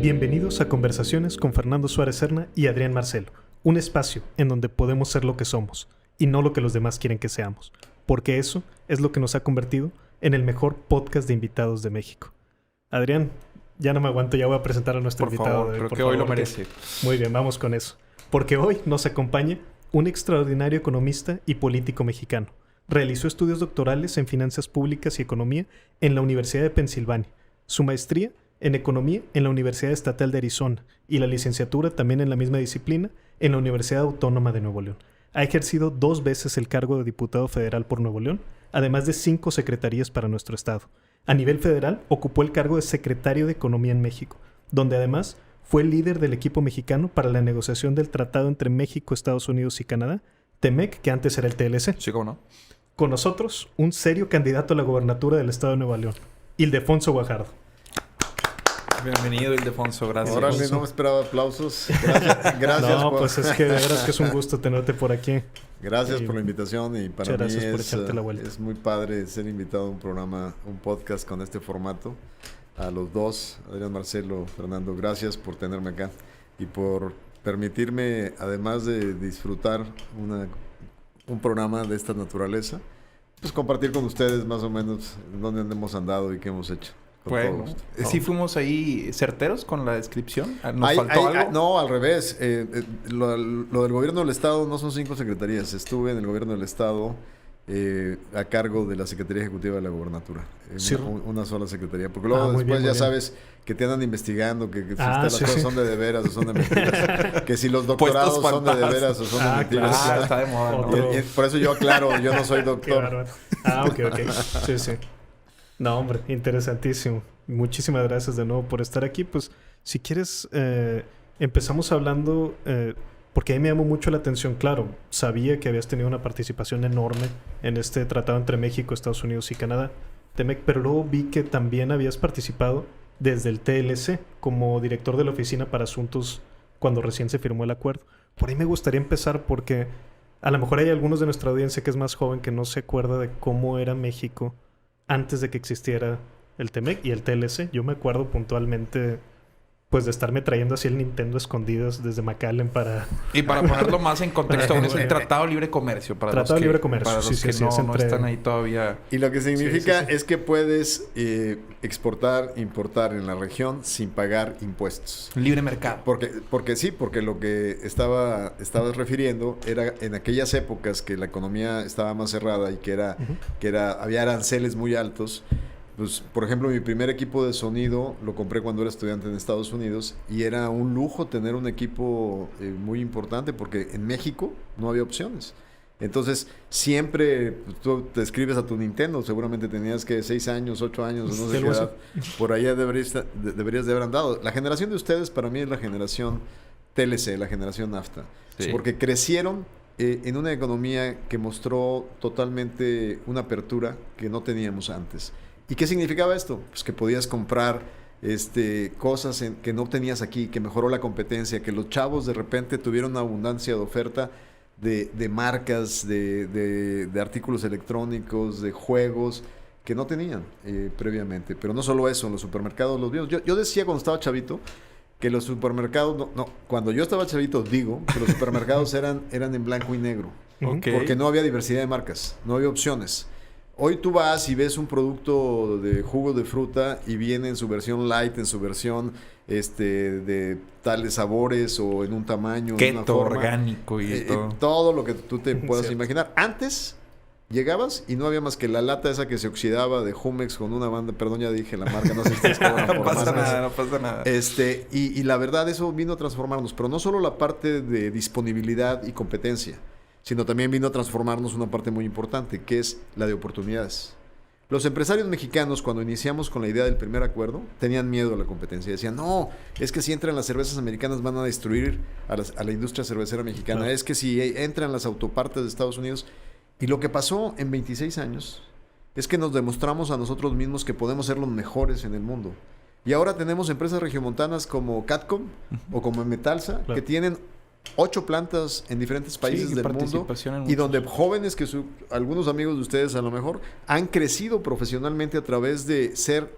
Bienvenidos a Conversaciones con Fernando Suárez Serna y Adrián Marcelo, un espacio en donde podemos ser lo que somos y no lo que los demás quieren que seamos, porque eso es lo que nos ha convertido en el mejor podcast de invitados de México. Adrián, ya no me aguanto, ya voy a presentar a nuestro invitado. Creo que hoy lo merece. Muy bien, vamos con eso. Porque hoy nos acompaña un extraordinario economista y político mexicano. Realizó estudios doctorales en Finanzas Públicas y Economía en la Universidad de Pensilvania. Su maestría en Economía en la Universidad Estatal de Arizona y la licenciatura también en la misma disciplina en la Universidad Autónoma de Nuevo León. Ha ejercido 2 veces el cargo de diputado federal por Nuevo León, además de 5 secretarías para nuestro estado. A nivel federal, ocupó el cargo de secretario de Economía en México, donde además fue líder del equipo mexicano para la negociación del tratado entre México, Estados Unidos y Canadá, TEMEC, que antes era el TLC. Sí, ¿cómo no? Con nosotros, un serio candidato a la gobernatura del estado de Nuevo León, Ildefonso Guajardo. Bienvenido, Ildefonso, gracias. Órale, no me esperaba aplausos. Gracias. No, pues es que de veras que es un gusto tenerte por aquí. Gracias por la invitación y para mí es muy padre ser invitado a un programa, un podcast con este formato. A los dos, Adrián, Marcelo, Fernando, gracias por tenerme acá y por permitirme, además de disfrutar un programa de esta naturaleza, pues compartir con ustedes más o menos dónde hemos andado y qué hemos hecho. Bueno, ¿sí fuimos ahí certeros con la descripción? ¿Nos faltó algo? No, al revés. Lo del gobierno del estado no son 5 secretarías. Estuve en el gobierno del estado a cargo de la Secretaría Ejecutiva de la Gobernatura. Sí. Una sola secretaría. Porque luego después ya sabes que te andan investigando que si las cosas son de veras o son de mentiras. Que si los doctorados son de veras o son de mentiras. Claro, está de moda, ¿no? Por eso yo aclaro, yo no soy doctor. Ok. Sí. No, hombre, interesantísimo. Muchísimas gracias de nuevo por estar aquí. Pues, si quieres, empezamos hablando, porque a mí me llamó mucho la atención. Claro, sabía que habías tenido una participación enorme en este tratado entre México, Estados Unidos y Canadá, TEMEC, pero luego vi que también habías participado desde el TLC como director de la Oficina para Asuntos cuando recién se firmó el acuerdo. Por ahí me gustaría empezar porque a lo mejor hay algunos de nuestra audiencia que es más joven que no se acuerda de cómo era México antes de que existiera el TEMEC y el TLC. Yo me acuerdo puntualmente pues de estarme trayendo así el Nintendo escondidas desde McAllen para... Y para ponerlo más en contexto, es el Tratado de Libre Comercio. Para Tratado de Libre Comercio. Para los que no están ahí todavía. Y lo que significa es que puedes exportar, importar en la región sin pagar impuestos. Libre mercado. Porque lo que estabas refiriendo era en aquellas épocas que la economía estaba más cerrada y había aranceles muy altos. Pues, por ejemplo, mi primer equipo de sonido lo compré cuando era estudiante en Estados Unidos y era un lujo tener un equipo muy importante porque en México no había opciones. Entonces, siempre tú te escribes a tu Nintendo, seguramente tenías que 6 años, 8 años, no sé qué edad, por allá deberías de haber andado. La generación de ustedes para mí es la generación TLC, la generación NAFTA, porque crecieron en una economía que mostró totalmente una apertura que no teníamos antes. ¿Y qué significaba esto? Pues que podías comprar cosas que no tenías aquí, que mejoró la competencia, que los chavos de repente tuvieron una abundancia de oferta de marcas, de artículos electrónicos, de juegos que no tenían previamente. Pero no solo eso, en los supermercados los vimos. Yo decía cuando estaba chavito que los supermercados, cuando yo estaba chavito digo que los supermercados eran en blanco y negro. Okay. Porque no había diversidad de marcas, no había opciones. Hoy tú vas y ves un producto de jugo de fruta y viene en su versión light, en su versión de tales sabores o en un tamaño, keto, en una forma, orgánico y todo. Todo lo que tú te puedas imaginar. Antes llegabas y no había más que la lata esa que se oxidaba de Jumex con una banda, perdón, ya dije la marca, no sé si ustedes cobran por No pasa nada. Y la verdad eso vino a transformarnos, pero no solo la parte de disponibilidad y competencia, sino también vino a transformarnos una parte muy importante, que es la de oportunidades. Los empresarios mexicanos, cuando iniciamos con la idea del primer acuerdo, tenían miedo a la competencia. Decían, no, es que si entran las cervezas americanas van a destruir a la industria cervecera mexicana. Claro. Es que si entran las autopartes de Estados Unidos. Y lo que pasó en 26 años es que nos demostramos a nosotros mismos que podemos ser los mejores en el mundo. Y ahora tenemos empresas regiomontanas como Catcom o como Metalsa, claro, que tienen 8 plantas en diferentes países del mundo y donde jóvenes algunos amigos de ustedes a lo mejor han crecido profesionalmente a través de ser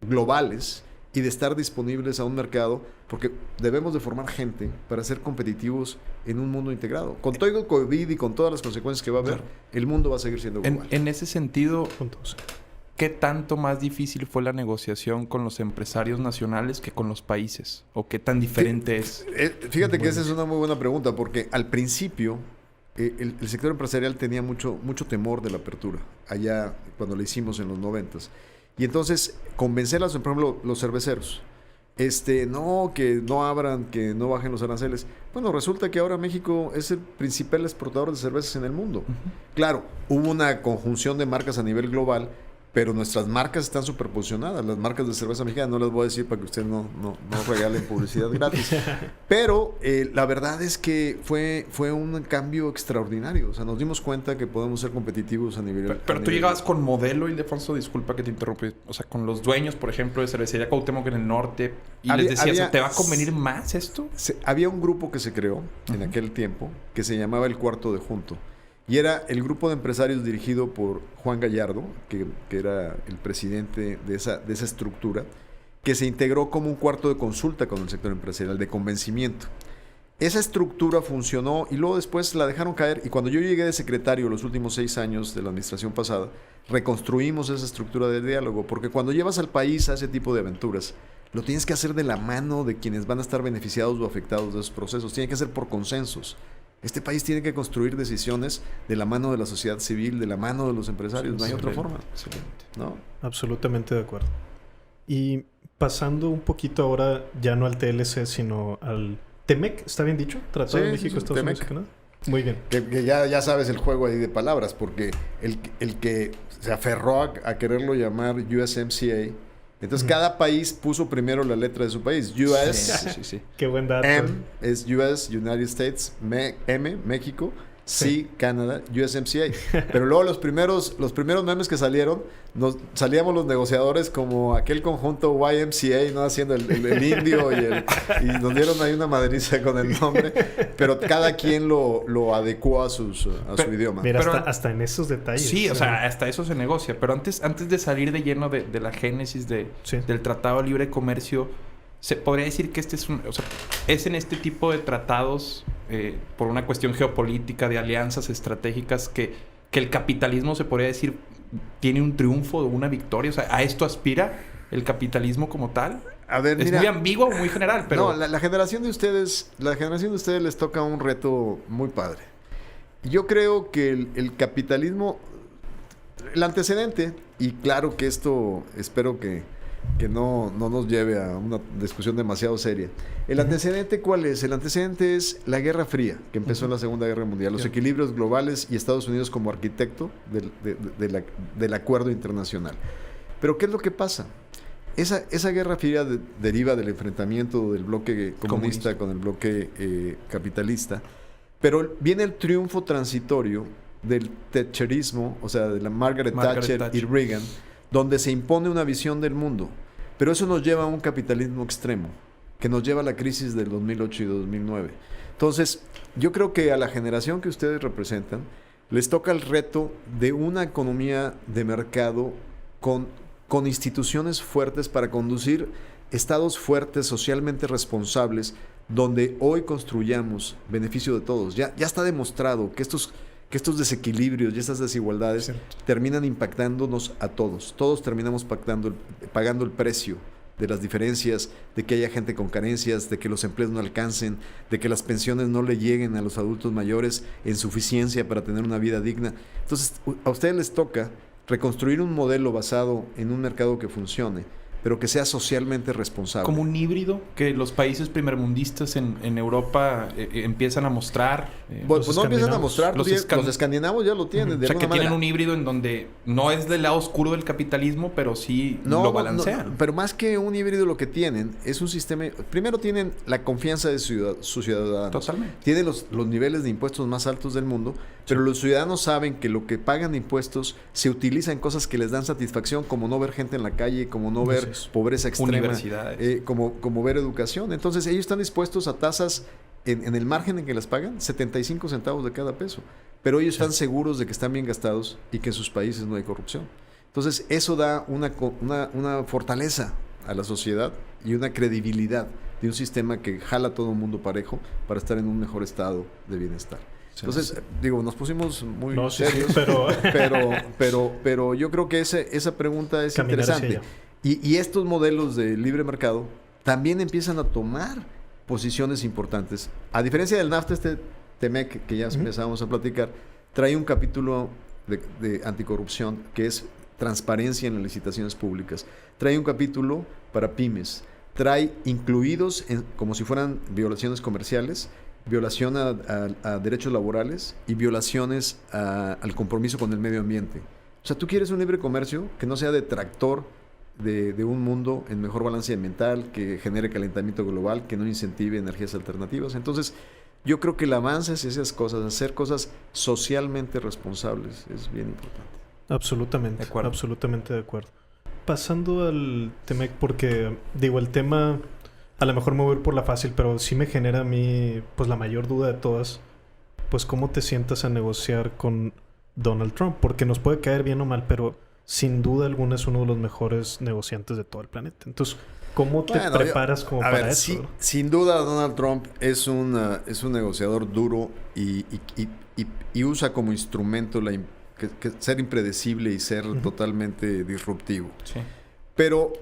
globales y de estar disponibles a un mercado, porque debemos de formar gente para ser competitivos en un mundo integrado. Con todo el COVID y con todas las consecuencias que va a haber, el mundo va a seguir siendo global. En ese sentido, ¿qué tanto más difícil fue la negociación con los empresarios nacionales que con los países? ¿O qué tan diferente es? Fíjate que esa es una muy buena pregunta, porque al principio el sector empresarial tenía mucho temor de la apertura, allá cuando lo hicimos en los 90s. Y entonces, convencerlas, por ejemplo, los cerveceros. No, que no abran, que no bajen los aranceles. Bueno, resulta que ahora México es el principal exportador de cervezas en el mundo. Claro, hubo una conjunción de marcas a nivel global, pero nuestras marcas están superposicionadas. Las marcas de cerveza mexicana, no las voy a decir para que ustedes no regalen publicidad gratis. Pero la verdad es que fue un cambio extraordinario. O sea, nos dimos cuenta que podemos ser competitivos a nivel... Pero tú llegabas con modelo, Ildefonso, disculpa que te interrumpa. O sea, con los dueños, por ejemplo, de Cervecería Cuauhtémoc en el norte. Y les decías, ¿te va a convenir más esto? Había un grupo que se creó en aquel tiempo que se llamaba El Cuarto de Junto. Y era el grupo de empresarios dirigido por Juan Gallardo, que era el presidente de esa estructura, que se integró como un cuarto de consulta con el sector empresarial, de convencimiento. Esa estructura funcionó y luego después la dejaron caer. Y cuando yo llegué de secretario los últimos 6 años de la administración pasada, reconstruimos esa estructura de diálogo, porque cuando llevas al país a ese tipo de aventuras, lo tienes que hacer de la mano de quienes van a estar beneficiados o afectados de esos procesos. Tiene que ser por consensos. Este país tiene que construir decisiones de la mano de la sociedad civil, de la mano de los empresarios. No hay otra forma. Excelente. ¿No? Absolutamente de acuerdo. Y pasando un poquito ahora, ya no al TLC, sino al TEMEC, ¿está bien dicho? Tratado de México, Estados Unidos y Canadá. Muy bien. Que ya sabes el juego ahí de palabras, porque el que se aferró a quererlo llamar USMCA, entonces cada país puso primero la letra de su país. US, Sí. Qué buen dato. M es US, United States, M, México, C, Canadá, USMCA. Pero luego los primeros memes que salieron, salíamos los negociadores como aquel conjunto YMCA, ¿no? Haciendo el indio y nos dieron ahí una madriza con el nombre. Pero cada quien lo adecuó a su idioma. Mira, hasta en esos detalles. Sí, o sea, hasta eso se negocia. Pero antes de salir de lleno de la génesis del Tratado de Libre Comercio, se podría decir que es en este tipo de tratados, por una cuestión geopolítica, de alianzas estratégicas, que el capitalismo, se podría decir, tiene un triunfo o una victoria. O sea, ¿a esto aspira el capitalismo como tal? A ver, es muy ambiguo, muy general, pero... No, la generación de ustedes les toca un reto muy padre. Yo creo que el capitalismo, el antecedente, y claro que esto espero que no nos lleve a una discusión demasiado seria. ¿El antecedente cuál es? El antecedente es la Guerra Fría, que empezó en la Segunda Guerra Mundial, los equilibrios globales y Estados Unidos como arquitecto del acuerdo internacional. Pero ¿qué es lo que pasa? Esa Guerra Fría deriva del enfrentamiento del bloque comunista con el bloque capitalista, pero viene el triunfo transitorio del thatcherismo, o sea, de la Margaret Thatcher y Reagan, donde se impone una visión del mundo. Pero eso nos lleva a un capitalismo extremo, que nos lleva a la crisis del 2008 y 2009. Entonces, yo creo que a la generación que ustedes representan, les toca el reto de una economía de mercado con instituciones fuertes para conducir estados fuertes, socialmente responsables, donde hoy construyamos beneficio de todos. Ya está demostrado que estos desequilibrios y estas desigualdades terminan impactándonos a todos. Todos terminamos pagando el precio de las diferencias, de que haya gente con carencias, de que los empleos no alcancen, de que las pensiones no le lleguen a los adultos mayores en suficiencia para tener una vida digna. Entonces, a ustedes les toca reconstruir un modelo basado en un mercado que funcione, pero que sea socialmente responsable. Como un híbrido que los países primermundistas en Europa empiezan a mostrar. Pues no empiezan a mostrar, los escandinavos ya lo tienen. O sea, que tienen un híbrido en donde no es del lado oscuro del capitalismo, pero sí lo balancean. No, pero más que un híbrido, lo que tienen es un sistema... Primero tienen la confianza de sus ciudadanos. Totalmente. Tienen los niveles de impuestos más altos del mundo, pero los ciudadanos saben que lo que pagan de impuestos se utiliza en cosas que les dan satisfacción, como no ver gente en la calle, como no ver pobreza extrema, universidades, como ver educación. Entonces ellos están dispuestos a tasas en el margen en que las pagan, 75 centavos de cada peso, pero ellos están seguros de que están bien gastados y que en sus países no hay corrupción. Entonces eso da una fortaleza a la sociedad y una credibilidad de un sistema que jala a todo el mundo parejo para estar en un mejor estado de bienestar. Sí, entonces, nos pusimos muy serios, pero yo creo que esa pregunta es interesante. Y estos modelos de libre mercado también empiezan a tomar posiciones importantes. A diferencia del NAFTA, TEMEC, que ya empezamos a platicar, trae un capítulo de anticorrupción que es transparencia en las licitaciones públicas. Trae un capítulo para pymes. Trae incluidos, como si fueran violaciones comerciales, violación a derechos laborales y violaciones al compromiso con el medio ambiente. O sea, tú quieres un libre comercio que no sea detractor de un mundo en mejor balance ambiental, que genere calentamiento global, que no incentive energías alternativas. Entonces, yo creo que el avance hacia esas cosas, hacer cosas socialmente responsables, es bien importante. Absolutamente, absolutamente de acuerdo. Pasando al TEMEC, porque digo, el tema a lo mejor me voy a ir por la fácil, pero sí me genera a mí pues la mayor duda de todas, pues cómo te sientas a negociar con Donald Trump, porque nos puede caer bien o mal, pero sin duda alguna es uno de los mejores negociantes de todo el planeta. Entonces, ¿cómo te preparas como para eso? Sí, sin duda Donald Trump es un negociador duro y usa como instrumento ser impredecible y ser totalmente disruptivo. Sí. Pero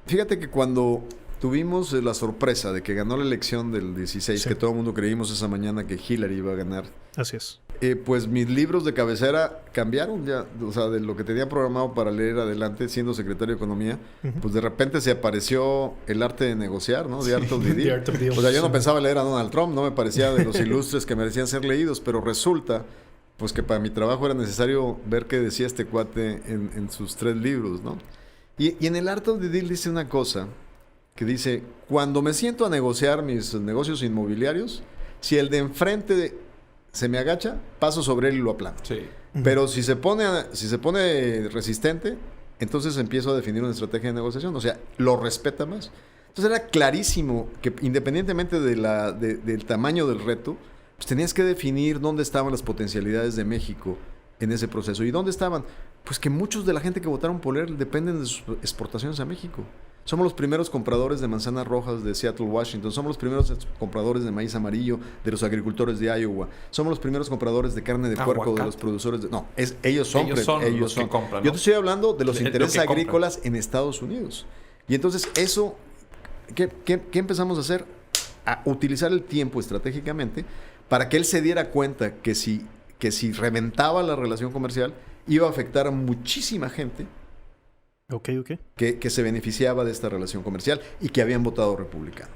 fíjate que cuando tuvimos la sorpresa de que ganó la elección del 16, que todo el mundo creímos esa mañana que Hillary iba a ganar. Así es. Pues mis libros de cabecera cambiaron ya, o sea, de lo que tenía programado para leer adelante siendo secretario de Economía, pues de repente se apareció El arte de negociar, ¿no? The Art of the Deal. O sea, yo no pensaba leer a Donald Trump, no me parecía de los ilustres que merecían ser leídos, pero resulta pues que para mi trabajo era necesario ver qué decía este cuate en sus 3 libros, ¿no? Y en El Art of the Deal dice una cosa que dice: cuando me siento a negociar mis negocios inmobiliarios, si el de enfrente se me agacha, paso sobre él y lo aplano. Sí. Pero si se pone resistente, entonces empiezo a definir una estrategia de negociación. O sea, lo respeta más. Entonces era clarísimo que independientemente del tamaño del reto, pues tenías que definir dónde estaban las potencialidades de México en ese proceso. ¿Y dónde estaban? Pues que muchos de la gente que votaron por él dependen de sus exportaciones a México. Somos los primeros compradores de manzanas rojas de Seattle, Washington. Somos los primeros compradores de maíz amarillo de los agricultores de Iowa. Somos los primeros compradores de carne de puerco de los productores de... No, ellos son los que compran, ¿no? Yo te estoy hablando de los intereses agrícolas en Estados Unidos. Y entonces eso... ¿Qué empezamos a hacer? A utilizar el tiempo estratégicamente para que él se diera cuenta que si reventaba la relación comercial iba a afectar a muchísima gente. Que se beneficiaba de esta relación comercial y que habían votado republicano.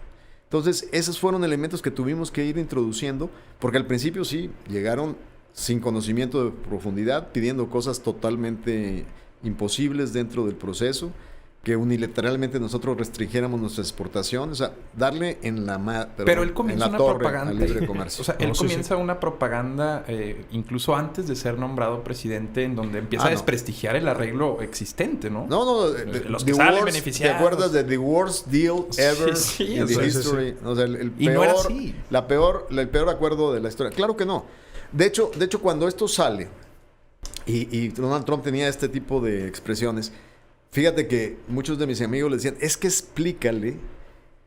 Entonces, esos fueron elementos que tuvimos que ir introduciendo, porque al principio sí, llegaron sin conocimiento de profundidad, pidiendo cosas totalmente imposibles dentro del proceso, que unilateralmente nosotros restringiéramos nuestra exportación, o sea, darle en la Pero él comienza una propaganda al libre comercio. O sea, él comienza una propaganda incluso antes de ser nombrado presidente, en donde empieza a desprestigiar el arreglo existente, ¿no? No, los que salen beneficiados. ¿Te acuerdas de the worst deal ever in the history? Sí. O sea, el peor, no era así. El peor acuerdo de la historia. Claro que no. De hecho, cuando esto sale y Donald Trump tenía este tipo de expresiones, fíjate que muchos de mis amigos le decían, es que explícale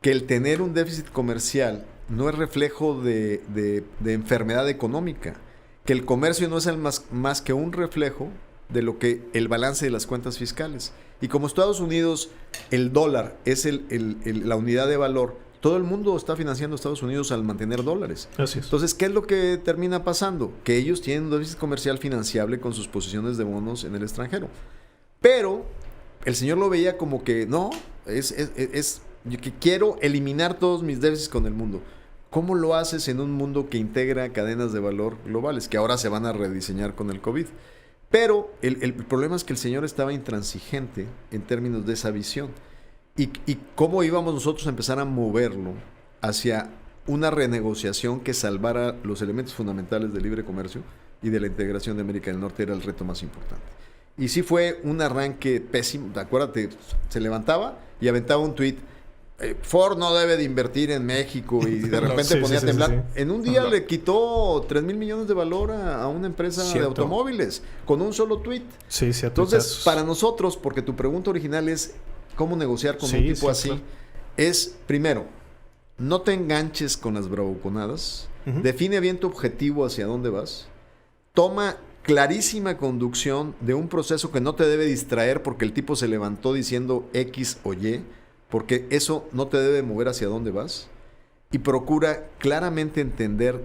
que el tener un déficit comercial no es reflejo de enfermedad económica, que el comercio no es más que un reflejo de lo que el balance de las cuentas fiscales. Y como Estados Unidos, el dólar es la unidad de valor, todo el mundo está financiando a Estados Unidos al mantener dólares. Así es. Entonces, ¿qué es lo que termina pasando? Que ellos tienen un déficit comercial financiable con sus posiciones de bonos en el extranjero. Pero el señor lo veía como que no, yo que quiero eliminar todos mis déficits con el mundo. ¿Cómo lo haces en un mundo que integra cadenas de valor globales que ahora se van a rediseñar con el COVID? Pero el problema es que el señor estaba intransigente en términos de esa visión. ¿Y cómo íbamos nosotros a empezar a moverlo hacia una renegociación que salvara los elementos fundamentales del libre comercio y de la integración de América del Norte? Era el reto más importante. Y sí fue un arranque pésimo. Acuérdate, se levantaba y aventaba un tuit. Ford no debe de invertir en México y de repente ponía a temblar. Sí. En un día le quitó $3,000 millones de valor a una empresa de automóviles con un solo tuit. Sí, entonces, para nosotros, porque tu pregunta original es cómo negociar con un tipo así, es, primero, no te enganches con las bravuconadas. Define bien tu objetivo, hacia dónde vas. Toma clarísima conducción de un proceso que no te debe distraer porque el tipo se levantó diciendo X o Y, porque eso no te debe mover hacia dónde vas. Y procura claramente entender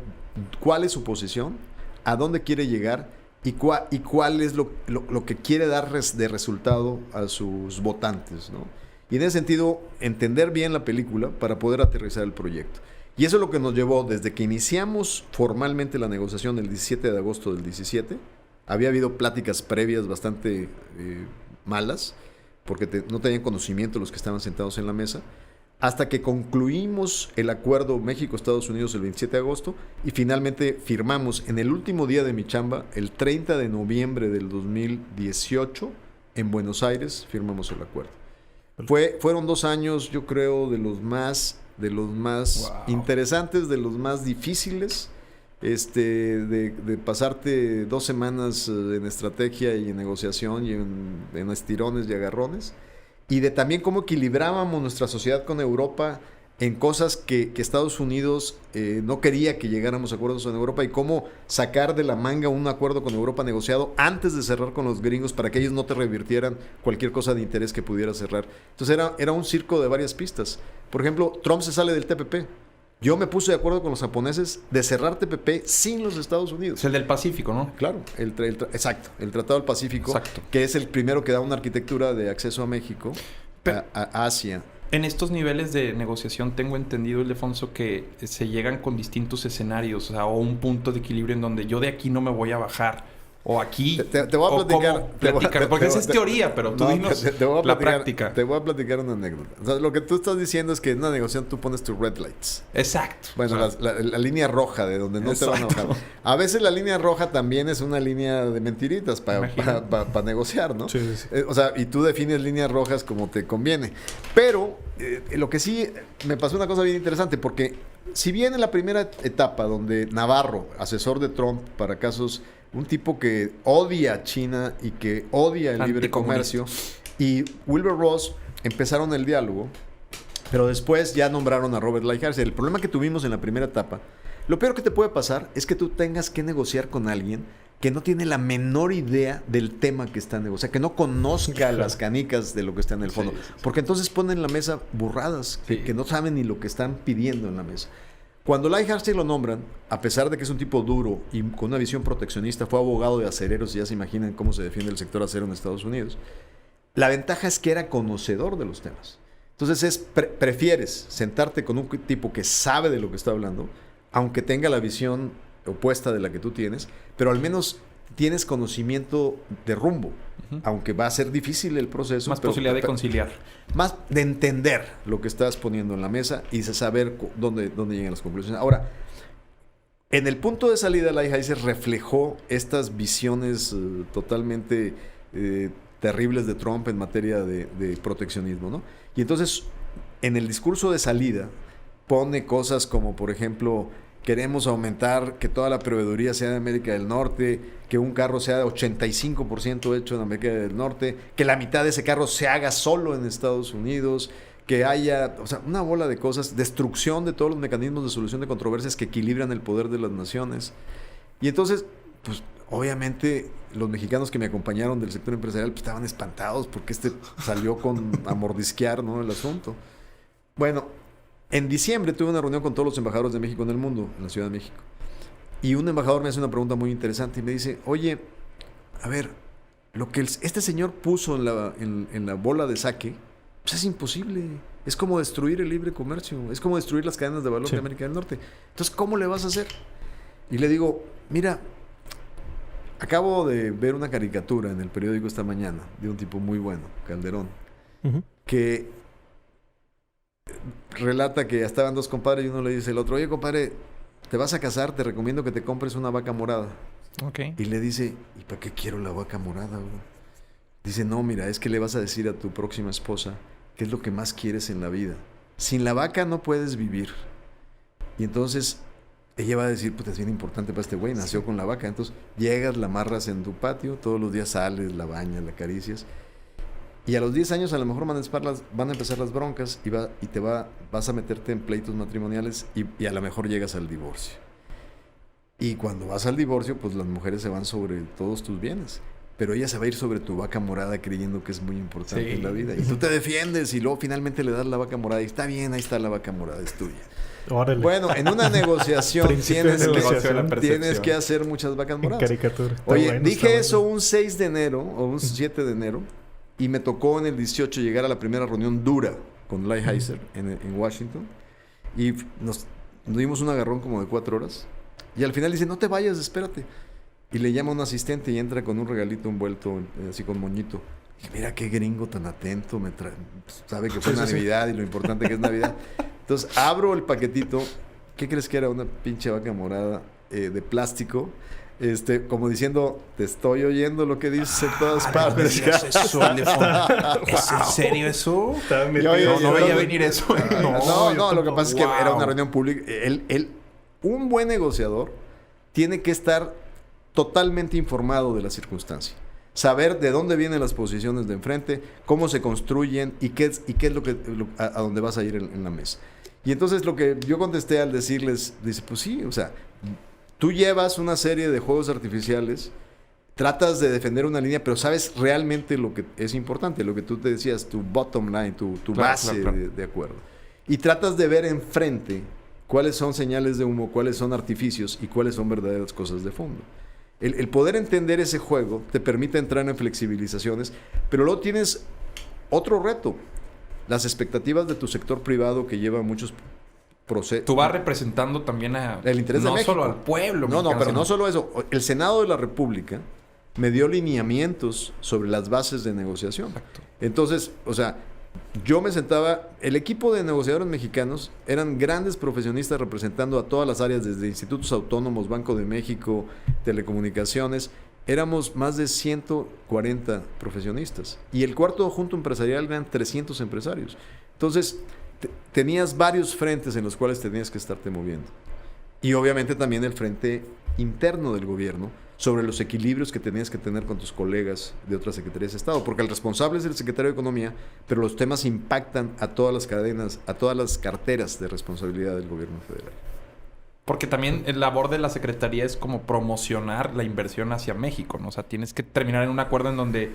cuál es su posición, a dónde quiere llegar y cuál es lo que quiere dar de resultado a sus votantes, ¿no? Y en ese sentido, entender bien la película para poder aterrizar el proyecto. Y eso es lo que nos llevó desde que iniciamos formalmente la negociación el 17 de agosto del 17. Había habido pláticas previas bastante malas, porque no tenían conocimiento los que estaban sentados en la mesa, hasta que concluimos el acuerdo México-Estados Unidos el 27 de agosto y finalmente firmamos en el último día de mi chamba, el 30 de noviembre del 2018, en Buenos Aires, firmamos el acuerdo. Fueron 2 años, yo creo, de los más interesantes, de los más difíciles, de pasarte 2 semanas en estrategia y en negociación y en estirones y agarrones, y de también cómo equilibrábamos nuestra sociedad con Europa en cosas que Estados Unidos no quería que llegáramos a acuerdos con Europa, y cómo sacar de la manga un acuerdo con Europa negociado antes de cerrar con los gringos para que ellos no te revirtieran cualquier cosa de interés que pudiera cerrar. Entonces era un circo de varias pistas. Por ejemplo, Trump se sale del TPP. Yo me puse de acuerdo con los japoneses de cerrar TPP sin los Estados Unidos. Es el del Pacífico, ¿no? Claro, exacto, el Tratado del Pacífico, exacto, que es el primero que da una arquitectura de acceso a México, a Asia. En estos niveles de negociación tengo entendido, Ildefonso, que se llegan con distintos escenarios, o un punto de equilibrio en donde yo de aquí no me voy a bajar. O aquí. Te voy a platicar. Porque esa es teoría, pero tú dinos la práctica. Te voy a platicar una anécdota. O sea, lo que tú estás diciendo es que en una negociación tú pones tus red lights. Exacto. Bueno, la línea roja de donde no te van a bajar. A veces la línea roja también es una línea de mentiritas para negociar, ¿no? Sí. O sea, y tú defines líneas rojas como te conviene. Pero lo que sí me pasó una cosa bien interesante, porque si bien en la primera etapa donde Navarro, asesor de Trump para casos, un tipo que odia a China y que odia el libre comercio, y Wilbur Ross empezaron el diálogo, pero después ya nombraron a Robert Lighthizer. El problema que tuvimos en la primera etapa, lo peor que te puede pasar es que tú tengas que negociar con alguien que no tiene la menor idea del tema que está negociando, que no conozca las canicas de lo que está en el fondo, porque entonces ponen en la mesa burradas que no saben ni lo que están pidiendo en la mesa. Cuando Lighthizer lo nombran, a pesar de que es un tipo duro y con una visión proteccionista, fue abogado de acereros, y ya se imaginan cómo se defiende el sector acero en Estados Unidos, la ventaja es que era conocedor de los temas. Entonces prefieres sentarte con un tipo que sabe de lo que está hablando, aunque tenga la visión opuesta de la que tú tienes, pero al menos tienes conocimiento de rumbo, aunque va a ser difícil el proceso. Más posibilidad de conciliar. Más de entender lo que estás poniendo en la mesa y de saber dónde llegan las conclusiones. Ahora, en el punto de salida, Lighthizer reflejó estas visiones totalmente terribles de Trump en materia de proteccionismo, ¿no? Y entonces, en el discurso de salida, pone cosas como, por ejemplo, queremos aumentar que toda la proveeduría sea de América del Norte, que un carro sea de 85% hecho en América del Norte, que la mitad de ese carro se haga solo en Estados Unidos, que haya, o sea, una bola de cosas, destrucción de todos los mecanismos de solución de controversias que equilibran el poder de las naciones. Y entonces, pues, obviamente, los mexicanos que me acompañaron del sector empresarial pues, estaban espantados porque salió a mordisquear, ¿no?, el asunto. Bueno, en diciembre tuve una reunión con todos los embajadores de México en el mundo, en la Ciudad de México. Y un embajador me hace una pregunta muy interesante y me dice, oye, a ver, lo que este señor puso en la bola de saque, pues es imposible. Es como destruir el libre comercio, es como destruir las cadenas de valor de América del Norte. Entonces, ¿cómo le vas a hacer? Y le digo, mira, acabo de ver una caricatura en el periódico esta mañana de un tipo muy bueno, Calderón, que relata que estaban 2 compadres y uno le dice al otro, oye, compadre, te vas a casar, te recomiendo que te compres una vaca morada. Okay. Y le dice, ¿y para qué quiero la vaca morada, bro? Dice, no, mira, es que le vas a decir a tu próxima esposa qué es lo que más quieres en la vida. Sin la vaca no puedes vivir. Y entonces ella va a decir, pues es bien importante para este güey, nació con la vaca. Entonces llegas, la amarras en tu patio, todos los días sales, la bañas, la acaricias. Y a los 10 años a lo mejor van a empezar las broncas y vas a meterte en pleitos matrimoniales y a lo mejor llegas al divorcio. Y cuando vas al divorcio, pues las mujeres se van sobre todos tus bienes. Pero ella se va a ir sobre tu vaca morada creyendo que es muy importante en la vida. Y tú te defiendes y luego finalmente le das la vaca morada y está bien, ahí está la vaca morada, es tuya. Órale. Bueno, en una negociación tienes que hacer muchas vacas moradas. En caricatura. Oye, bueno, dije eso un 6 de enero o un 7 de enero y me tocó en el 18 llegar a la primera reunión dura con Lighthizer en Washington y nos dimos un agarrón como de 4 horas y al final dice, no te vayas, espérate. Y le llama a un asistente y entra con un regalito envuelto así con moñito. Y mira qué gringo tan atento, sabe que fue Navidad y lo importante que es Navidad. Entonces abro el paquetito. ¿Qué crees que era? Una pinche vaca morada de plástico. Como diciendo, te estoy oyendo lo que dices en todas partes. ¿Es en serio eso? No veía venir eso. No, lo que pasa es que era una reunión pública. Un buen negociador tiene que estar totalmente informado de la circunstancia. Saber de dónde vienen las posiciones de enfrente, cómo se construyen y qué es a dónde vas a ir en la mesa. Y entonces lo que yo contesté al decirles, dice, pues sí, o sea, tú llevas una serie de juegos artificiales, tratas de defender una línea, pero sabes realmente lo que es importante, lo que tú te decías, tu bottom line, tu base de acuerdo. Y tratas de ver enfrente cuáles son señales de humo, cuáles son artificios y cuáles son verdaderas cosas de fondo. El poder entender ese juego te permite entrar en flexibilizaciones, pero luego tienes otro reto. Las expectativas de tu sector privado que lleva muchos procesos. Tú vas representando también el interés de México. No solo al pueblo. No, pero no solo eso. El Senado de la República me dio lineamientos sobre las bases de negociación. Exacto. Entonces, o sea, yo me sentaba, el equipo de negociadores mexicanos eran grandes profesionistas representando a todas las áreas, desde institutos autónomos, Banco de México, telecomunicaciones. Éramos más de 140 profesionistas. Y el cuarto junto empresarial eran 300 empresarios. Entonces, tenías varios frentes en los cuales tenías que estarte moviendo. Y obviamente también el frente interno del gobierno, sobre los equilibrios que tenías que tener con tus colegas de otras secretarías de Estado, porque el responsable es el secretario de Economía, pero los temas impactan a todas las cadenas, a todas las carteras de responsabilidad del gobierno federal. Porque también el labor de la Secretaría es como promocionar la inversión hacia México, ¿no? O sea, tienes que terminar en un acuerdo en donde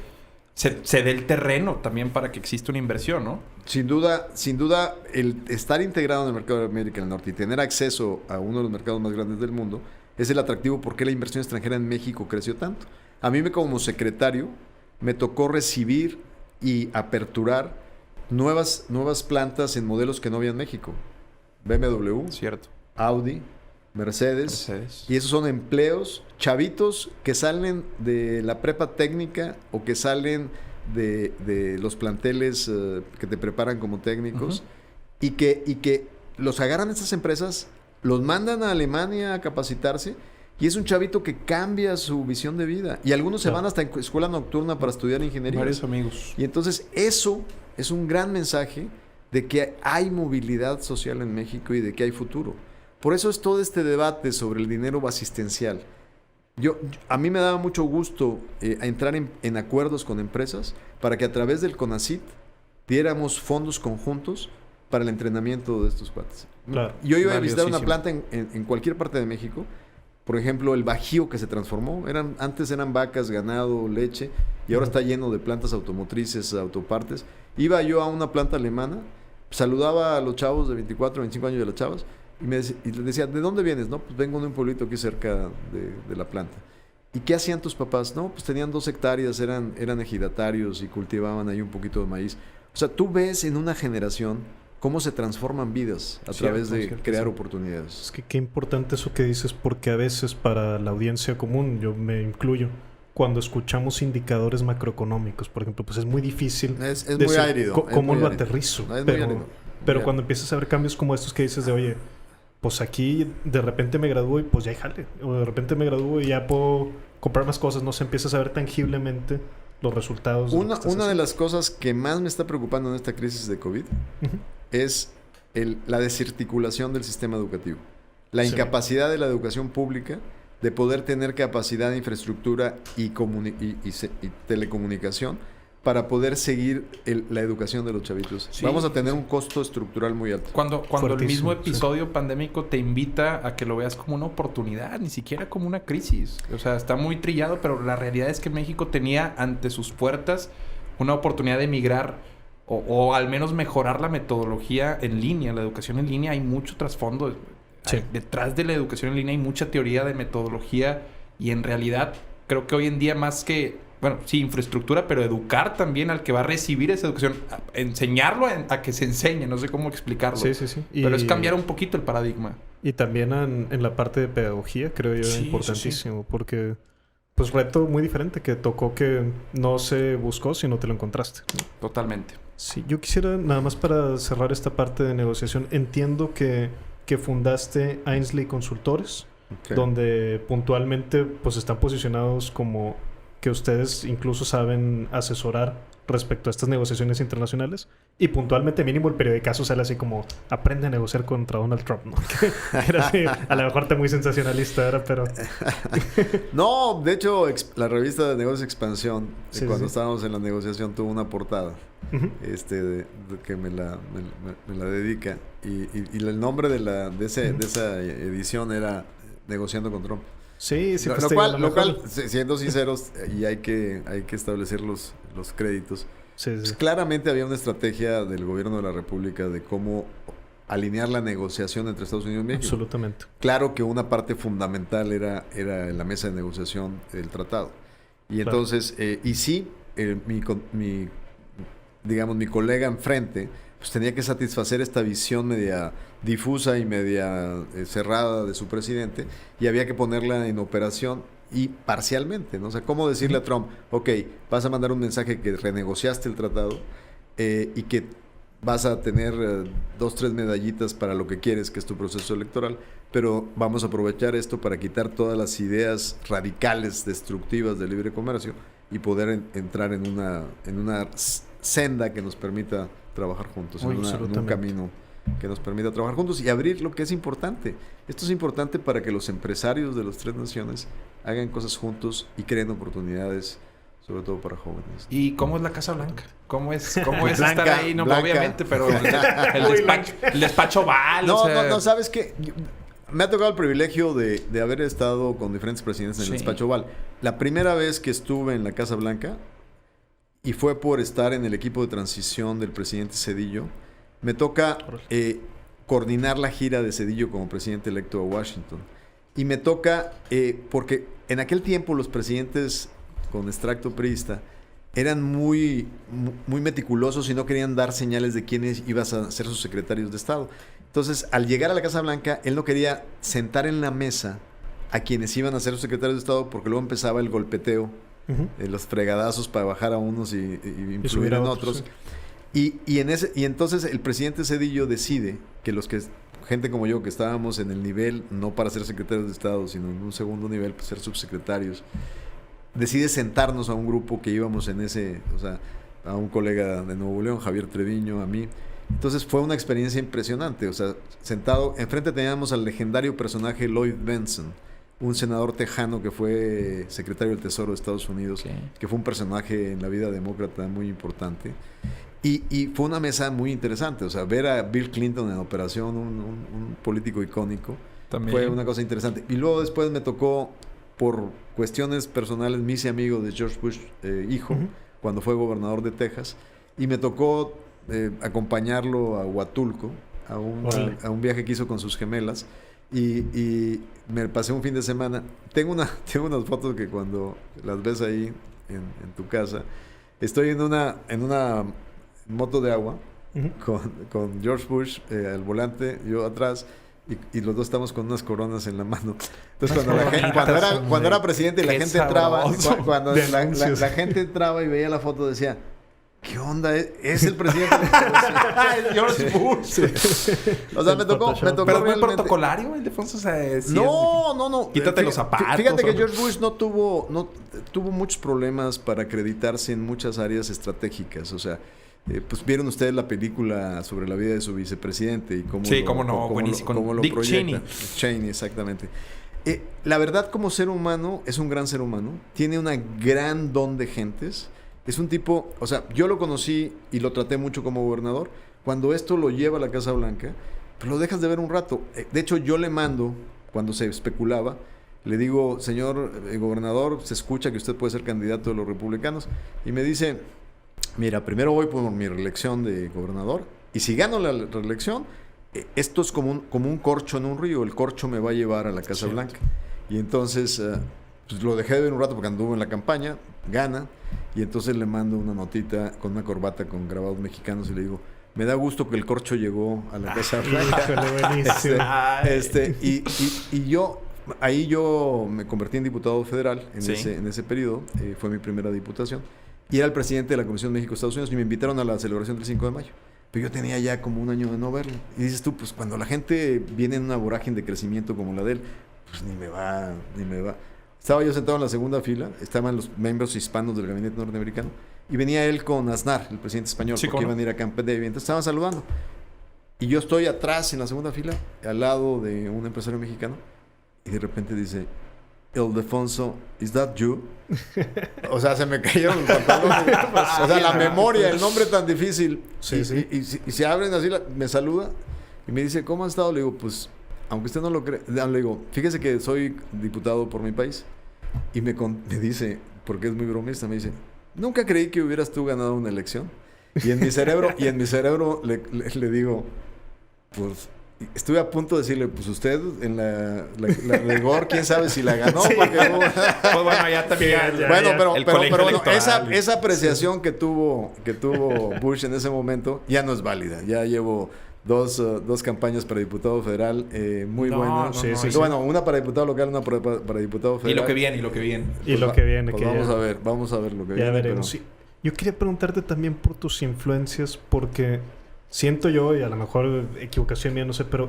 se dé el terreno también para que exista una inversión, ¿no? Sin duda, el estar integrado en el mercado de América del Norte y tener acceso a uno de los mercados más grandes del mundo es el atractivo por qué la inversión extranjera en México creció tanto. A mí como secretario me tocó recibir y aperturar nuevas plantas en modelos que no había en México. BMW, cierto. Audi, Mercedes. Y esos son empleos, chavitos que salen de la prepa técnica o que salen de los planteles que te preparan como técnicos y que los agarran estas empresas, los mandan a Alemania a capacitarse y es un chavito que cambia su visión de vida. Y algunos se van hasta escuela nocturna para estudiar ingeniería. Varios amigos. Y entonces eso es un gran mensaje de que hay movilidad social en México y de que hay futuro. Por eso es todo este debate sobre el dinero asistencial. A mí me daba mucho gusto entrar en acuerdos con empresas para que a través del CONACYT diéramos fondos conjuntos para el entrenamiento de estos cuates. Claro, yo iba a visitar una planta en cualquier parte de México. Por ejemplo, el Bajío que se transformó. Antes eran vacas, ganado, leche. Y ahora está lleno de plantas automotrices, autopartes. Iba yo a una planta alemana, saludaba a los chavos de 24, 25 años de las chavas. Y les decía, ¿de dónde vienes? No, pues vengo de un pueblito aquí cerca de la planta. ¿Y qué hacían tus papás? No, pues tenían 2 hectáreas, eran ejidatarios y cultivaban ahí un poquito de maíz. O sea, tú ves en una generación cómo se transforman vidas a través de crear oportunidades. Es que qué importante eso que dices, porque a veces para la audiencia común, yo me incluyo, cuando escuchamos indicadores macroeconómicos, por ejemplo, pues es muy difícil. Es muy árido. ¿Cómo lo aterrizo? No, es muy árido. Pero cuando empiezas a ver cambios como estos que dices de, oye, pues aquí de repente me gradúo y pues ya hay jale. O de repente me gradúo y ya puedo comprar más cosas. No se empiezas a ver tangiblemente los resultados. Una de las cosas que más me está preocupando en esta crisis de COVID es la desarticulación del sistema educativo. La incapacidad de la educación pública de poder tener capacidad de infraestructura y telecomunicación para poder seguir la educación de los chavitos. Sí. Vamos a tener un costo estructural muy alto. Cuando el mismo episodio pandémico te invita a que lo veas como una oportunidad, ni siquiera como una crisis. O sea, está muy trillado, pero la realidad es que México tenía ante sus puertas una oportunidad de emigrar o al menos mejorar la metodología en línea. La educación en línea hay mucho trasfondo. Sí. Detrás de la educación en línea hay mucha teoría de metodología y en realidad creo que hoy en día más que... Bueno, sí, infraestructura, pero educar también al que va a recibir esa educación. Enseñarlo a que se enseñe. No sé cómo explicarlo. Sí. Pero es cambiar un poquito el paradigma. Y también en la parte de pedagogía, creo yo, es importantísimo. Porque, pues, reto muy diferente que tocó que no se buscó, sino te lo encontraste, ¿no? Totalmente. Sí, yo quisiera, nada más para cerrar esta parte de negociación, entiendo que fundaste Ainsley Consultores, donde puntualmente, pues, están posicionados como... que ustedes incluso saben asesorar respecto a estas negociaciones internacionales y puntualmente mínimo el periodicazo sale así como aprende a negociar contra Donald Trump, ¿no? Era así, a lo mejor está muy sensacionalista ahora, pero... No, de hecho la revista de Negocios Expansión cuando estábamos en la negociación tuvo una portada que me la dedica y el nombre de esa edición era Negociando con Trump. Sí, lo cual, siendo sinceros, y hay que establecer los créditos. Pues claramente había una estrategia del gobierno de la República de cómo alinear la negociación entre Estados Unidos y México. Absolutamente. Claro que una parte fundamental era en la mesa de negociación el tratado. Y entonces, mi colega enfrente, pues tenía que satisfacer esta visión media difusa y media cerrada de su presidente y había que ponerla en operación y parcialmente, ¿no? O sea, ¿cómo decirle a Trump, ok, vas a mandar un mensaje que renegociaste el tratado y que vas a tener 2-3 medallitas para lo que quieres, que es tu proceso electoral, pero vamos a aprovechar esto para quitar todas las ideas radicales, destructivas del libre comercio y poder entrar en una senda que nos permita trabajar juntos, en un camino que nos permita trabajar juntos y abrir lo que es importante. Esto es importante para que los empresarios de las 3 naciones hagan cosas juntos y creen oportunidades, sobre todo para jóvenes. ¿Y cómo es la Casa Blanca? ¿Cómo es estar ahí? No, obviamente, pero el despacho Oval. No, ¿sabes qué? Me ha tocado el privilegio de haber estado con diferentes presidentes en el despacho Oval. La primera vez que estuve en la Casa Blanca, y fue por estar en el equipo de transición del presidente Zedillo, me toca coordinar la gira de Zedillo como presidente electo a Washington. Y me toca, porque en aquel tiempo los presidentes con extracto priista eran muy meticulosos y no querían dar señales de quiénes iban a ser sus secretarios de Estado. Entonces, al llegar a la Casa Blanca, él no quería sentar en la mesa a quienes iban a ser sus secretarios de Estado porque luego empezaba el golpeteo, los fregadazos para bajar a unos y influir en otros. Sí. Y entonces el presidente Zedillo decide que gente como yo, que estábamos en el nivel, no para ser secretarios de Estado, sino en un segundo nivel, para ser subsecretarios, decide sentarnos a un grupo que íbamos a un colega de Nuevo León, Javier Treviño, a mí. Entonces fue una experiencia impresionante. O sea, sentado, enfrente teníamos al legendario personaje Lloyd Bentsen, un senador tejano que fue secretario del Tesoro de Estados Unidos, que fue un personaje en la vida demócrata muy importante. Y fue una mesa muy interesante. O sea, ver a Bill Clinton en operación, un político icónico, también fue una cosa interesante. Y luego después me tocó, por cuestiones personales, me hice amigo de George Bush, hijo, cuando fue gobernador de Texas, y me tocó acompañarlo a Huatulco, a un viaje que hizo con sus gemelas, y me pasé un fin de semana. Tengo unas fotos que cuando las ves ahí en tu casa, estoy en una moto de agua con George Bush al volante, yo atrás, y los dos estamos con unas coronas en la mano. Entonces cuando era presidente y la gente entraba, cuando la gente entraba y veía la foto, decía, ¿qué onda? ¿Es el presidente? George Bush. O sea, me tocó pero es muy protocolario, Ildefonso. O sea, no. Quítate los zapatos. Fíjate que George Bush no tuvo muchos problemas para acreditarse en muchas áreas estratégicas. O sea, pues vieron ustedes la película sobre la vida de su vicepresidente y cómo lo Dick proyecta. Cheney, exactamente. La verdad, como ser humano, es un gran ser humano. Tiene una gran don de gentes. Es un tipo, o sea, yo lo conocí y lo traté mucho como gobernador. Cuando esto lo lleva a la Casa Blanca, pues lo dejas de ver un rato. De hecho, yo le mando, cuando se especulaba, le digo, señor gobernador, se escucha que usted puede ser candidato de los republicanos. Y me dice, mira, primero voy por mi reelección de gobernador. Y si gano la reelección, esto es como un corcho en un río. El corcho me va a llevar a la Casa Blanca. Y entonces, pues lo dejé de ver un rato porque anduvo en la campaña, gana. Y entonces le mando una notita con una corbata con grabados mexicanos y le digo, me da gusto que el corcho llegó a la Casa Blanca. Y yo, ahí yo me convertí en diputado federal en ese periodo. Fue mi primera diputación. Y era el presidente de la Comisión México-Estados Unidos y me invitaron a la celebración del 5 de mayo. Pero yo tenía ya como un año de no verlo. Y dices tú, pues cuando la gente viene en una vorágine de crecimiento como la de él, pues ni me va. Estaba yo sentado en la segunda fila, estaban los miembros hispanos del gabinete norteamericano, y venía él con Aznar, el presidente español, porque iban a ir a Camp David. Entonces estaban saludando. Y yo estoy atrás en la segunda fila, al lado de un empresario mexicano, y de repente dice, Ildefonso, ¿is that you? O sea, se me cayeron los pantalones. O sea, la memoria, el nombre tan difícil. Y se abren así, me saluda y me dice, ¿cómo has estado? Le digo, pues, aunque usted no lo cree, le digo, fíjese que soy diputado por mi país. Y me dice, porque es muy bromista, me dice, nunca creí que hubieras tú ganado una elección. Y en mi cerebro le digo, pues, estuve a punto de decirle, pues usted en la rigor, quién sabe si la ganó. Sí. Porque, pues bueno, ya también. Pero bueno, esa apreciación que tuvo Bush en ese momento ya no es válida. Ya llevo dos campañas para diputado federal muy buenas. Bueno, una para diputado local, una para diputado federal. Y lo que viene. Vamos a ver lo que ya viene. Veremos. Sí. Yo quería preguntarte también por tus influencias, porque siento yo, y a lo mejor equivocación mía, no sé, pero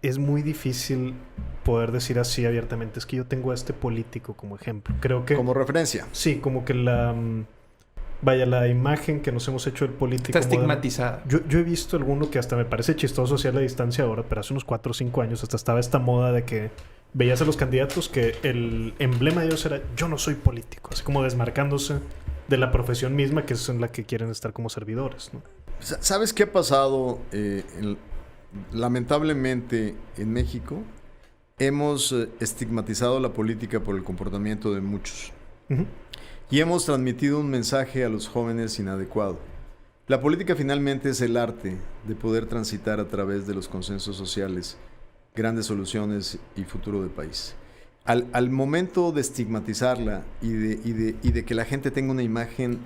es muy difícil poder decir así abiertamente, es que yo tengo a este político como ejemplo. Creo que... Como referencia. Sí, como que la imagen que nos hemos hecho del político... Está estigmatizada. Yo he visto alguno que hasta me parece chistoso hacia la distancia ahora, pero hace unos 4 o 5 años hasta estaba esta moda de que veías a los candidatos que el emblema de ellos era yo no soy político, así como desmarcándose de la profesión misma, que es en la que quieren estar como servidores, ¿no? ¿Sabes qué ha pasado? Lamentablemente en México hemos estigmatizado la política por el comportamiento de muchos. Uh-huh. Y hemos transmitido un mensaje a los jóvenes inadecuado. La política finalmente es el arte de poder transitar a través de los consensos sociales, grandes soluciones y futuro del país. Al momento de estigmatizarla y de que la gente tenga una imagen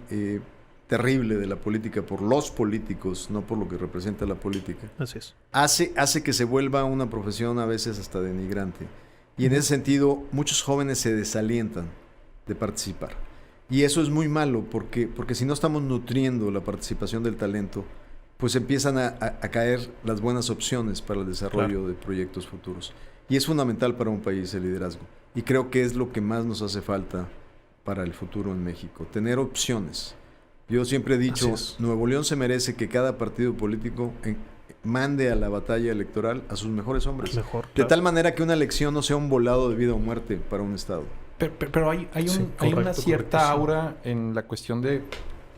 terrible de la política por los políticos, no por lo que representa la política, así es. Hace que se vuelva una profesión a veces hasta denigrante. Y en ese sentido, muchos jóvenes se desalientan de participar. Y eso es muy malo porque si no estamos nutriendo la participación del talento, pues empiezan a caer las buenas opciones para el desarrollo de proyectos futuros. Y es fundamental para un país el liderazgo. Y creo que es lo que más nos hace falta para el futuro en México. Tener opciones. Yo siempre he dicho, Nuevo León se merece que cada partido político mande a la batalla electoral a sus mejores hombres. Mejor, de tal manera que una elección no sea un volado de vida o muerte para un Estado. Pero hay una cierta aura en la cuestión de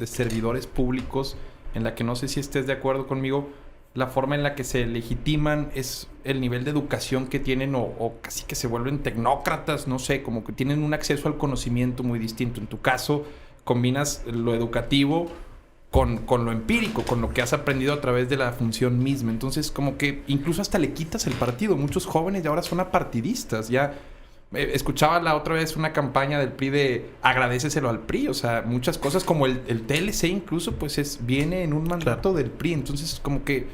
servidores públicos en la que no sé si estés de acuerdo conmigo. La forma en la que se legitiman es el nivel de educación que tienen o casi que se vuelven tecnócratas, no sé, como que tienen un acceso al conocimiento muy distinto. En tu caso, combinas lo educativo con lo empírico, con lo que has aprendido a través de la función misma. Entonces, como que incluso hasta le quitas el partido. Muchos jóvenes de ahora son apartidistas. Ya escuchaba la otra vez una campaña del PRI de agradéceselo al PRI. O sea, muchas cosas como el TLC incluso, pues viene en un mandato del PRI. Entonces, como que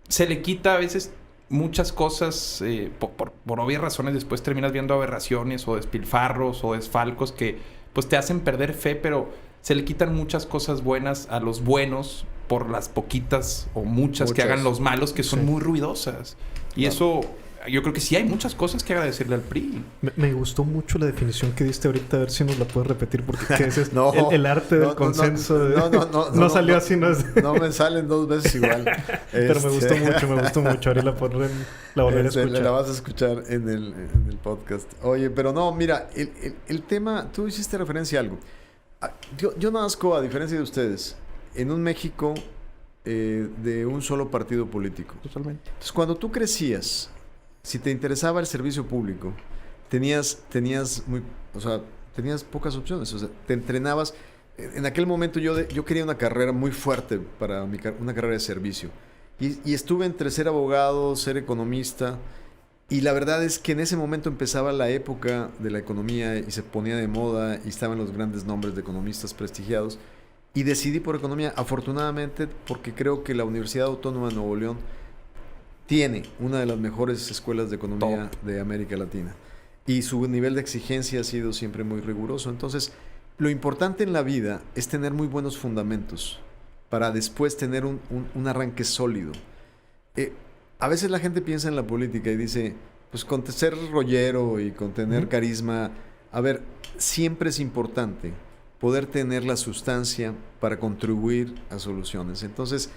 se le quita a veces muchas cosas por obvias razones. Después terminas viendo aberraciones o despilfarros o desfalcos que pues te hacen perder fe, pero se le quitan muchas cosas buenas a los buenos por las poquitas o muchas que hagan los malos, que son muy ruidosas. Y eso, yo creo que sí hay muchas cosas que agradecerle al PRI. Me gustó mucho la definición que diste ahorita, a ver si nos la puedes repetir, porque ¿qué es el arte del consenso? No salió así, no es... No me salen 2 veces igual. Pero me gustó mucho. Ahora la volveré a escuchar. La vas a escuchar en el podcast. Oye, pero no, mira, el tema, tú hiciste referencia a algo. Yo nazco, a diferencia de ustedes, en un México de un solo partido político. Totalmente. Entonces, cuando tú crecías, si te interesaba el servicio público, tenías pocas opciones. O sea, te entrenabas. En aquel momento yo quería una carrera muy fuerte para una carrera de servicio. Y estuve entre ser abogado, ser economista. Y la verdad es que en ese momento empezaba la época de la economía y se ponía de moda y estaban los grandes nombres de economistas prestigiados. Y decidí por economía, afortunadamente, porque creo que la Universidad Autónoma de Nuevo León tiene una de las mejores escuelas de economía de América Latina. Y su nivel de exigencia ha sido siempre muy riguroso. Entonces, lo importante en la vida es tener muy buenos fundamentos para después tener un arranque sólido. A veces la gente piensa en la política y dice, pues con ser rollero y con tener carisma, a ver, siempre es importante poder tener la sustancia para contribuir a soluciones. Entonces,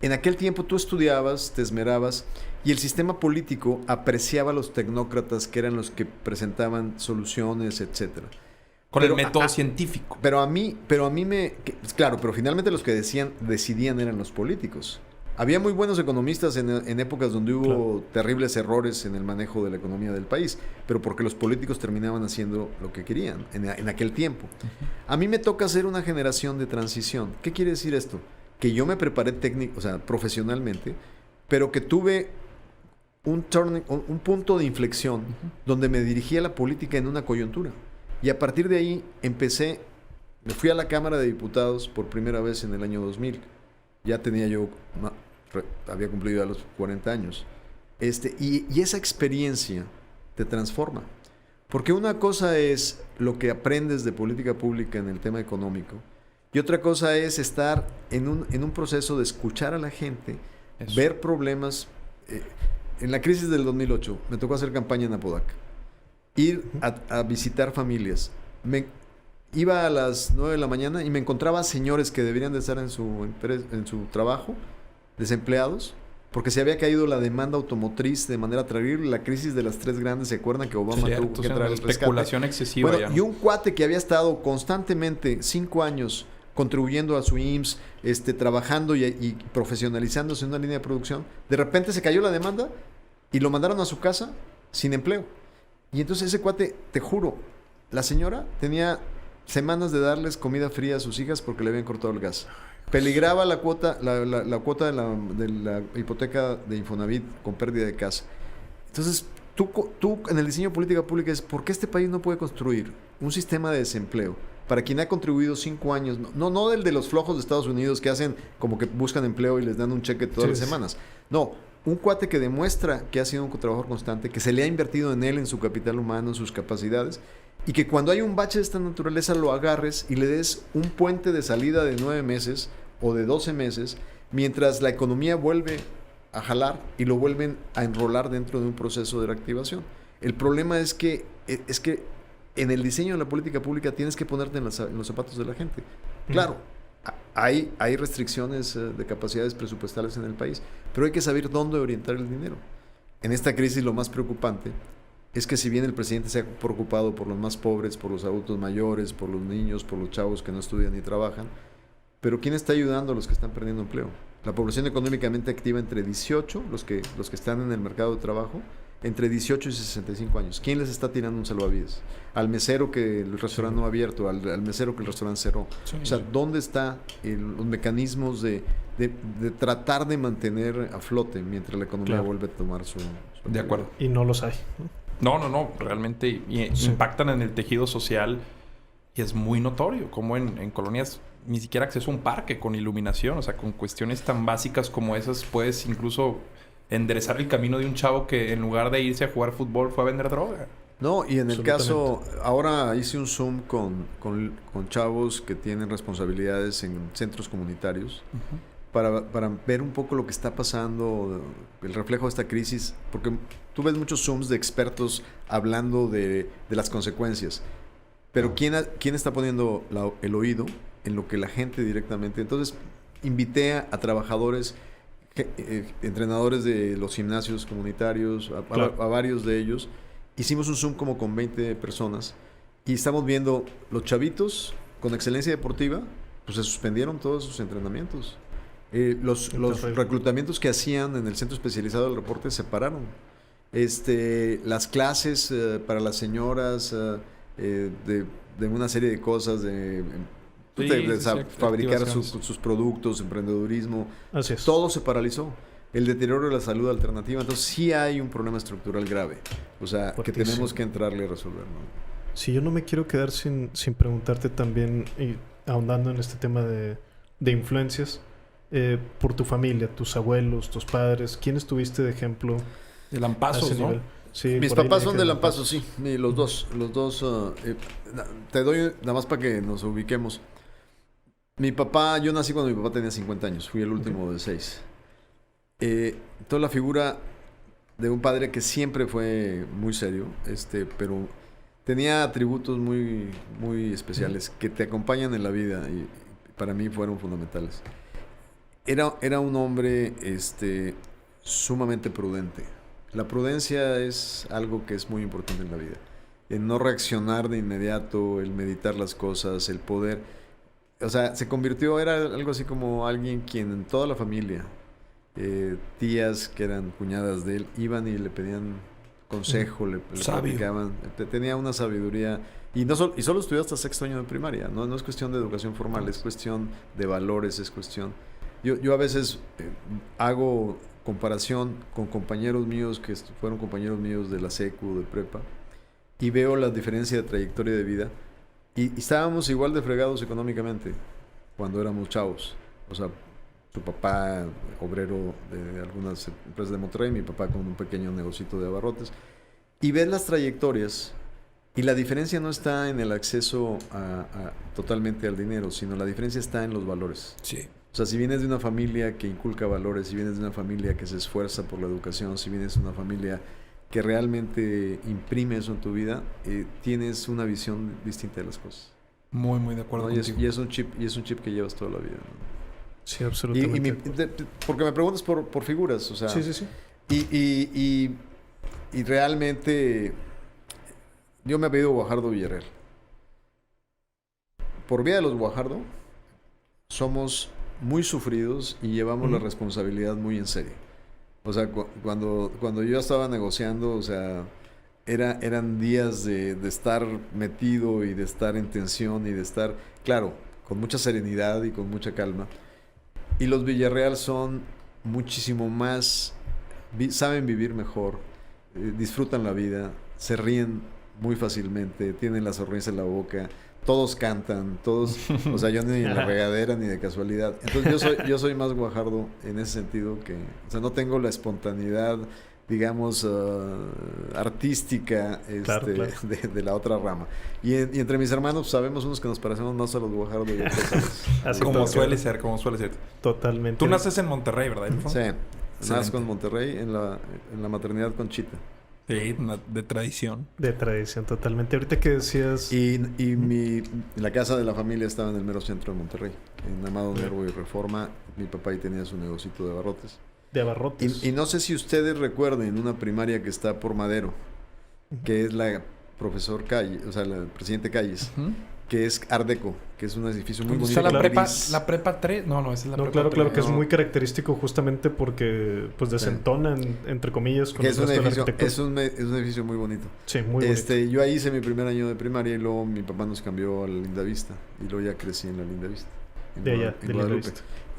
en aquel tiempo tú estudiabas, te esmerabas, y el sistema político apreciaba a los tecnócratas que eran los que presentaban soluciones, etcétera. Con el método científico. Pero finalmente los que decidían eran los políticos. Había muy buenos economistas en épocas donde hubo terribles errores en el manejo de la economía del país, pero porque los políticos terminaban haciendo lo que querían en aquel tiempo. A mí me toca ser una generación de transición. ¿Qué quiere decir esto? Que yo me preparé profesionalmente, pero que tuve un punto de inflexión donde me dirigí a la política en una coyuntura. Y a partir de ahí me fui a la Cámara de Diputados por primera vez en el año 2000. Ya había cumplido a los 40 años. Y esa experiencia te transforma. Porque una cosa es lo que aprendes de política pública en el tema económico, y otra cosa es estar en un proceso de escuchar a la gente, ver problemas. En la crisis del 2008 me tocó hacer campaña en Apodaca, ir a visitar familias. Iba a las 9 de la mañana y me encontraba señores que deberían de estar en su trabajo, desempleados, porque se había caído la demanda automotriz de manera terrible. La crisis de las 3 grandes, ¿se acuerdan que Obama tuvo que traer el rescate? Especulación excesiva. Bueno, y un cuate que había estado constantemente 5 años contribuyendo a su IMSS, trabajando y profesionalizándose en una línea de producción, de repente se cayó la demanda y lo mandaron a su casa sin empleo. Y entonces ese cuate, te juro, la señora tenía semanas de darles comida fría a sus hijas porque le habían cortado el gas. Peligraba la cuota de la hipoteca de Infonavit con pérdida de casa. Entonces, tú en el diseño de política pública es ¿por qué este país no puede construir un sistema de desempleo para quien ha contribuido 5 años? No del de los flojos de Estados Unidos que hacen como que buscan empleo y les dan un cheque todas las semanas. No, un cuate que demuestra que ha sido un trabajador constante, que se le ha invertido en él, en su capital humano, en sus capacidades, y que cuando hay un bache de esta naturaleza lo agarres y le des un puente de salida de 9 meses o de 12 meses, mientras la economía vuelve a jalar y lo vuelven a enrolar dentro de un proceso de reactivación. El problema es que en el diseño de la política pública tienes que ponerte en los zapatos de la gente. Claro, hay restricciones de capacidades presupuestales en el país, pero hay que saber dónde orientar el dinero. En esta crisis lo más preocupante es que si bien el presidente se ha preocupado por los más pobres, por los adultos mayores, por los niños, por los chavos que no estudian ni trabajan, pero ¿quién está ayudando a los que están perdiendo empleo? La población económicamente activa entre 18, los que están en el mercado de trabajo, entre 18 y 65 años. ¿Quién les está tirando un salvavidas? Al mesero que el restaurante no ha abierto, al mesero que el restaurante cerró. O sea, ¿dónde están los mecanismos de tratar de mantener a flote mientras la economía vuelve a tomar su de acuerdo. Y no los hay, ¿no? No, realmente impactan en el tejido social y es muy notorio como en colonias ni siquiera acceso a un parque con iluminación, o sea, con cuestiones tan básicas como esas puedes incluso enderezar el camino de un chavo que en lugar de irse a jugar fútbol fue a vender droga. No, y en el caso, ahora hice un Zoom con chavos que tienen responsabilidades en centros comunitarios para ver un poco lo que está pasando, el reflejo de esta crisis, porque tú ves muchos Zooms de expertos hablando de las consecuencias, pero ¿quién está poniendo el oído en lo que la gente directamente? Entonces, invité a trabajadores, entrenadores de los gimnasios comunitarios, a varios de ellos. Hicimos un Zoom como con 20 personas y estamos viendo los chavitos con excelencia deportiva, pues se suspendieron todos sus entrenamientos. Los reclutamientos que hacían en el centro especializado del deporte se pararon. Las clases para las señoras de una serie de cosas, fabricar sus productos, emprendedurismo, todo se paralizó. El deterioro de la salud alternativa. Entonces sí hay un problema estructural grave. O sea, que tenemos que entrarle a resolver, ¿no? Sí, yo no me quiero quedar sin preguntarte también, y ahondando en este tema de influencias, por tu familia, tus abuelos, tus padres, ¿quiénes tuviste de ejemplo? De Lampazos, ¿no? Sí, mis papás son de Lampazo, sí. Los dos. Te doy nada más para que nos ubiquemos. Mi papá, yo nací cuando mi papá tenía 50 años. Fui el último de 6. Toda la figura de un padre que siempre fue muy serio, pero tenía atributos muy, muy especiales que te acompañan en la vida y para mí fueron fundamentales. Era un hombre sumamente prudente. La prudencia es algo que es muy importante en la vida. El no reaccionar de inmediato, el meditar las cosas, el poder. O sea, era algo así como alguien quien en toda la familia, tías que eran cuñadas de él, iban y le pedían consejo, le platicaban. Tenía una sabiduría. Y solo estudió hasta 6º año de primaria. No es cuestión de educación formal, es cuestión de valores, es cuestión. Yo a veces hago comparación con compañeros míos que fueron compañeros míos de la secu, de prepa, y veo la diferencia de trayectoria de vida. Y estábamos igual de fregados económicamente cuando éramos chavos. O sea, su papá, obrero de algunas empresas de Monterrey, mi papá con un pequeño negocito de abarrotes. Y ves las trayectorias y la diferencia no está en el acceso totalmente al dinero, sino la diferencia está en los valores. Sí. O sea, si vienes de una familia que inculca valores, si vienes de una familia que se esfuerza por la educación, si vienes de una familia que realmente imprime eso en tu vida, tienes una visión distinta de las cosas. Muy, muy de acuerdo contigo. Y es un chip que llevas toda la vida, ¿no? Sí, absolutamente. Porque me preguntas por figuras, o sea. Sí. Y realmente yo me apellido Guajardo Villarreal. Por vía de los Guajardo somos muy sufridos y llevamos la responsabilidad muy en serio. O sea, cuando yo estaba negociando, o sea, eran días de estar metido y de estar en tensión y de estar, claro, con mucha serenidad y con mucha calma. Y los Villarreal son muchísimo más, saben vivir mejor, disfrutan la vida, se ríen muy fácilmente, tienen la sonrisa en la boca, todos cantan, todos, o sea, yo ni en la regadera ni de casualidad. Entonces yo soy más Guajardo en ese sentido que, o sea, no tengo la espontaneidad, digamos, artística claro. De la otra rama. Y entre mis hermanos sabemos unos que nos parecemos más a los Guajardo y otros así como suele ser. Totalmente. Tú naces en Monterrey, ¿verdad, Ilfo? Sí, nazco en Monterrey, en la maternidad Conchita. Sí, de tradición. De tradición, totalmente. Ahorita que decías... Y la casa de la familia estaba en el mero centro de Monterrey, en Amado Nervo y Reforma. Mi papá ahí tenía su negocito de abarrotes. De abarrotes. Y no sé si ustedes recuerden una primaria que está por Madero, que es la profesor Calle, o sea, la presidente Calles, que es Art Deco, que es un edificio muy bonito. La prepa 3, no, esa es la prepa 3. Claro, que es muy característico justamente porque pues desentona, entre comillas, con que es un edificio muy bonito. Sí, muy bonito. Yo ahí hice mi primer año de primaria y luego mi papá nos cambió a la Lindavista y luego ya crecí en la Lindavista. De allá, de Guadalupe.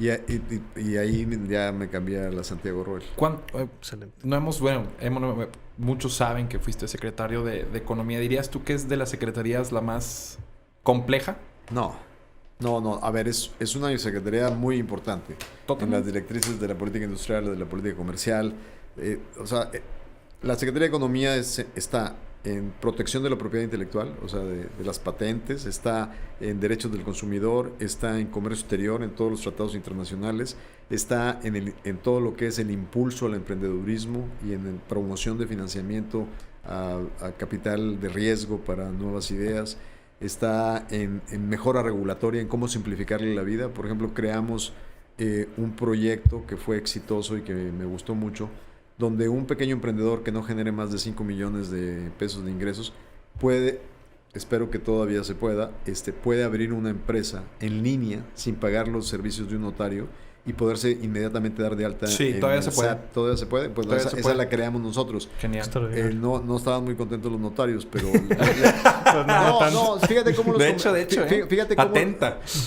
Y ahí ya me cambié a la Santiago Roel. Excelente. Muchos saben que fuiste secretario de Economía. ¿Dirías tú que es de las secretarías la más compleja? No. A ver, es una secretaría muy importante. En las directrices de la política industrial, de la política comercial. La Secretaría de Economía está en protección de la propiedad intelectual, o sea, de las patentes, está en derechos del consumidor, está en comercio exterior, en todos los tratados internacionales, está en todo lo que es el impulso al emprendedurismo y en promoción de financiamiento a capital de riesgo para nuevas ideas, está en mejora regulatoria, en cómo simplificarle la vida. Por ejemplo, creamos un proyecto que fue exitoso y que me gustó mucho, donde un pequeño emprendedor que no genere más de 5 millones de pesos de ingresos puede espero que todavía se pueda, puede abrir una empresa en línea sin pagar los servicios de un notario y poderse inmediatamente dar de alta. Sí, todavía se puede. ¿Todavía se puede? Pues esa la creamos nosotros. Genial. No estaban muy contentos los notarios, pero... fíjate cómo los... De hecho,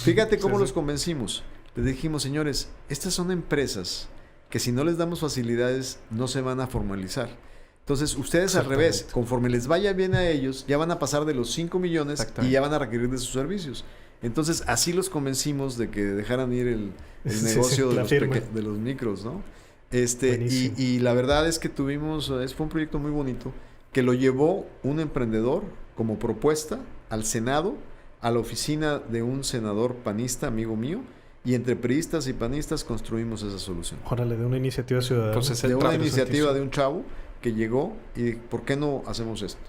fíjate cómo los convencimos. Les dijimos, señores, estas son empresas que si no les damos facilidades no se van a formalizar. Entonces, ustedes al revés, conforme les vaya bien a ellos, ya van a pasar de los 5 millones y ya van a requerir de sus servicios. Entonces, así los convencimos de que dejaran ir el negocio de los micros, ¿no? Y la verdad es que fue un proyecto muy bonito que lo llevó un emprendedor como propuesta al Senado, a la oficina de un senador panista, amigo mío, y entre priistas y panistas construimos esa solución. Órale, de una iniciativa ciudadana. Entonces, de una iniciativa de un chavo que llegó y dijo, ¿por qué no hacemos esto?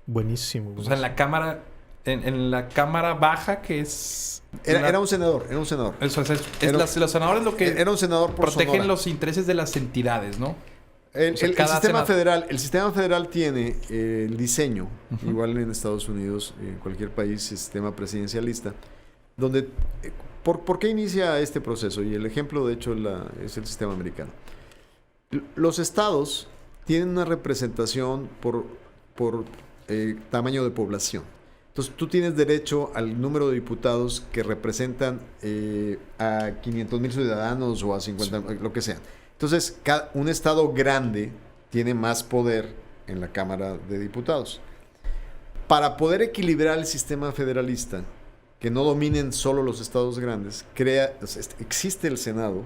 Buenísimo. O sea, en la cámara... En la cámara baja, que es... Era un senador. Los senadores lo que... Era un senador por protegen Sonora. los intereses de las entidades, ¿no? El sistema federal tiene el diseño, igual en Estados Unidos, en cualquier país, sistema presidencialista, donde... ¿Por qué inicia este proceso? Y el ejemplo, de hecho, es el sistema americano. Los estados tienen una representación por tamaño de población. Entonces, tú tienes derecho al número de diputados que representan a 500,000 ciudadanos o a 50, lo que sea. Entonces, un estado grande tiene más poder en la Cámara de Diputados. Para poder equilibrar el sistema federalista, que no dominen solo los estados grandes, existe el Senado,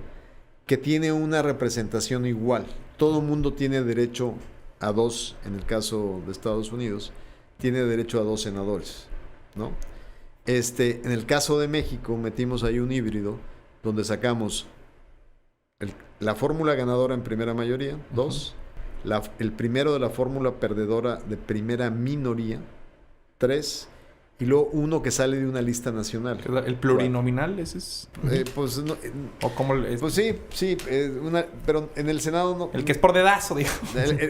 que tiene una representación igual. Todo mundo tiene derecho a 2, en el caso de Estados Unidos, tiene derecho a 2 senadores, ¿no? En el caso de México metimos ahí un híbrido donde sacamos la fórmula ganadora en primera mayoría, 2, el primero de la fórmula perdedora de primera minoría, 3, y luego uno que sale de una lista nacional. ¿El plurinominal ese es? Pues no, ¿O cómo es? Pues sí, pero en el Senado no. El que es por dedazo, digo.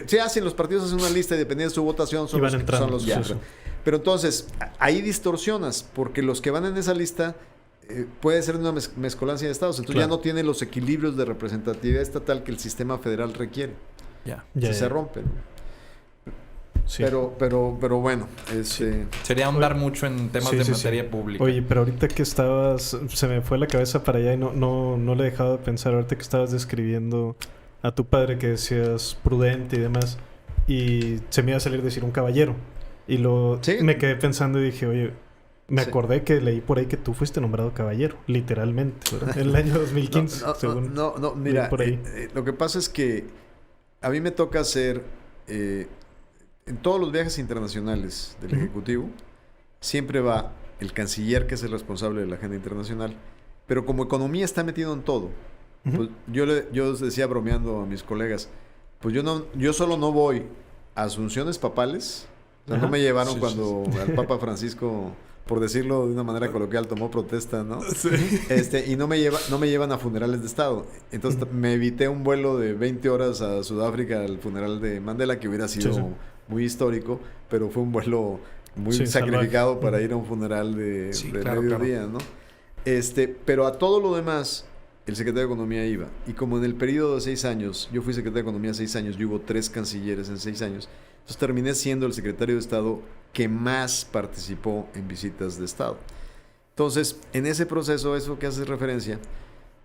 Sí, los partidos hacen una lista y dependiendo de su votación son los que entran. Pero entonces, ahí distorsionas, porque los que van en esa lista puede ser una mezcolancia de estados. Entonces ya no tiene los equilibrios de representatividad estatal que el sistema federal requiere. Se rompe, ¿no? Sí. Pero bueno, sería ahondar mucho en temas de materia pública. Oye, pero ahorita que se me fue la cabeza para allá y no le he dejado de pensar. Ahorita que estabas describiendo a tu padre que decías prudente y demás, y se me iba a salir decir un caballero. Y me quedé pensando y dije, oye, me acordé que leí por ahí que tú fuiste nombrado caballero, literalmente, ¿verdad? En el año 2015, según mira, por ahí. Lo que pasa es que a mí me toca hacer... en todos los viajes internacionales del Ejecutivo, siempre va el canciller, que es el responsable de la agenda internacional, pero como economía está metido en todo. Pues yo decía bromeando a mis colegas, pues yo solo no voy a asunciones papales. O sea, no me llevaron cuando el Papa Francisco, por decirlo de una manera coloquial, tomó protesta, ¿no? Sí. Y no me llevan a funerales de Estado. Entonces me evité un vuelo de 20 horas a Sudáfrica al funeral de Mandela, que hubiera sido muy histórico, pero fue un vuelo muy sacrificado para ir a un funeral de mediodía, ¿no? Pero a todo lo demás, el secretario de Economía iba. Y como en el periodo de 6 años, yo fui secretario de Economía 6 años, y hubo 3 cancilleres en 6 años, entonces terminé siendo el secretario de Estado que más participó en visitas de Estado. Entonces, en ese proceso, eso que haces referencia,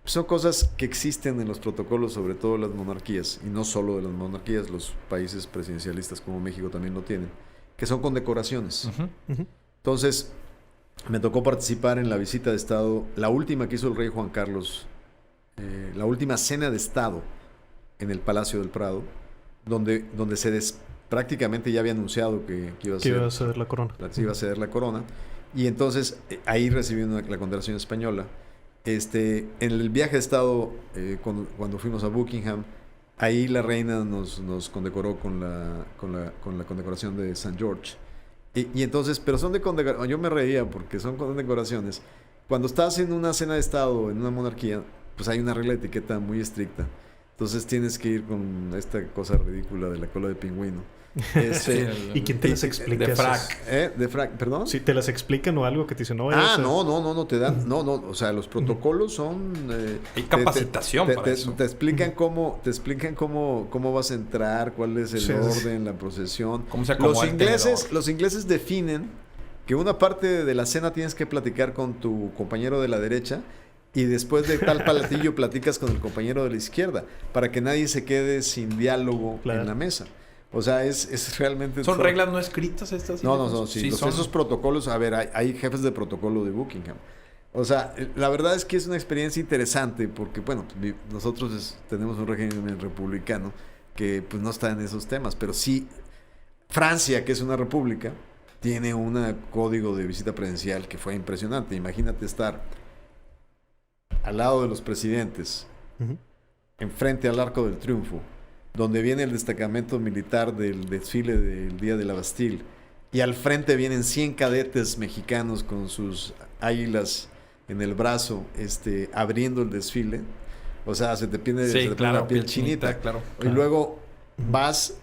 son cosas que existen en los protocolos, sobre todo las monarquías, y no solo de las monarquías, los países presidencialistas como México también lo tienen, que son condecoraciones. Entonces, me tocó participar en la visita de Estado, la última que hizo el rey Juan Carlos, la última cena de Estado en el Palacio del Prado, donde prácticamente ya había anunciado que iba a ceder la corona. Iba a ceder la corona. Y entonces ahí recibí la condecoración española. En el viaje de Estado, cuando fuimos a Buckingham, ahí la reina nos condecoró con la condecoración de St. George. Y entonces, pero son de condecoraciones. Yo me reía porque son condecoraciones. Cuando estás en una cena de Estado, en una monarquía, pues hay una regla de etiqueta muy estricta. Entonces tienes que ir con esta cosa ridícula de la cola de pingüino. ¿Y quién te las explica? De frac. ¿De frac? ¿Perdón? Sí, ¿te las explican o algo que te dicen? No, no te dan... No, o sea, los protocolos son... Hay capacitación para eso. Te explican cómo vas a entrar, cuál es el orden, la procesión. ¿Cómo se acomoda Los ingleses definen que una parte de la cena tienes que platicar con tu compañero de la derecha y después de tal platillo platicas con el compañero de la izquierda para que nadie se quede sin diálogo en la mesa. O sea, es realmente... ¿Son reglas no escritas estas? No, sí. Esos protocolos... A ver, hay jefes de protocolo de Buckingham. O sea, la verdad es que es una experiencia interesante porque, bueno, nosotros tenemos un régimen republicano que pues no está en esos temas, pero sí, Francia, que es una república, tiene un código de visita presidencial que fue impresionante. Imagínate estar al lado de los presidentes, enfrente al Arco del Triunfo, donde viene el destacamento militar del desfile del Día de la Bastille, y al frente vienen 100 cadetes mexicanos con sus águilas en el brazo, abriendo el desfile. O sea, se te pone la piel chinita. Claro. Y luego ves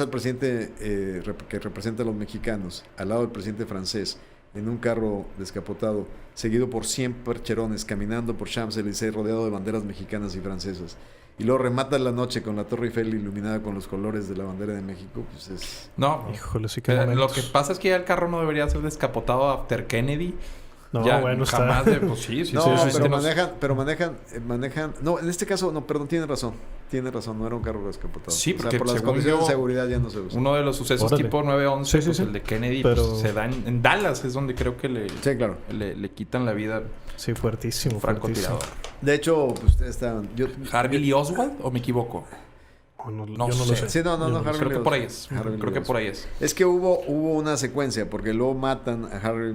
al presidente que representa a los mexicanos, al lado del presidente francés, en un carro descapotado, seguido por 100 percherones, caminando por Champs-Élysées, rodeado de banderas mexicanas y francesas. Y luego remata la noche con la Torre Eiffel iluminada con los colores de la bandera de México, pues es... No, híjole, sí que lo que pasa es que ya el carro no debería ser descapotado after Kennedy. No, ya, bueno, jamás está... pues sí. No, pero manejan... No, en este caso, no, perdón, tiene razón, no era un carro descapotado. Sí, porque por las condiciones de seguridad ya no se usa. Uno de los sucesos tipo 9/11, pues el de Kennedy, pero... pues, se da en Dallas, es donde creo que le quitan la vida. Sí, fuertísimo. Francotirador. De hecho, pues ustedes estaban... ¿Harvey Lee Oswald o me equivoco? No, yo no lo sé. Sí, no, Harvey creo que por ahí es. Harvey creo que por ahí es. Es que hubo una secuencia, porque luego matan a Harvey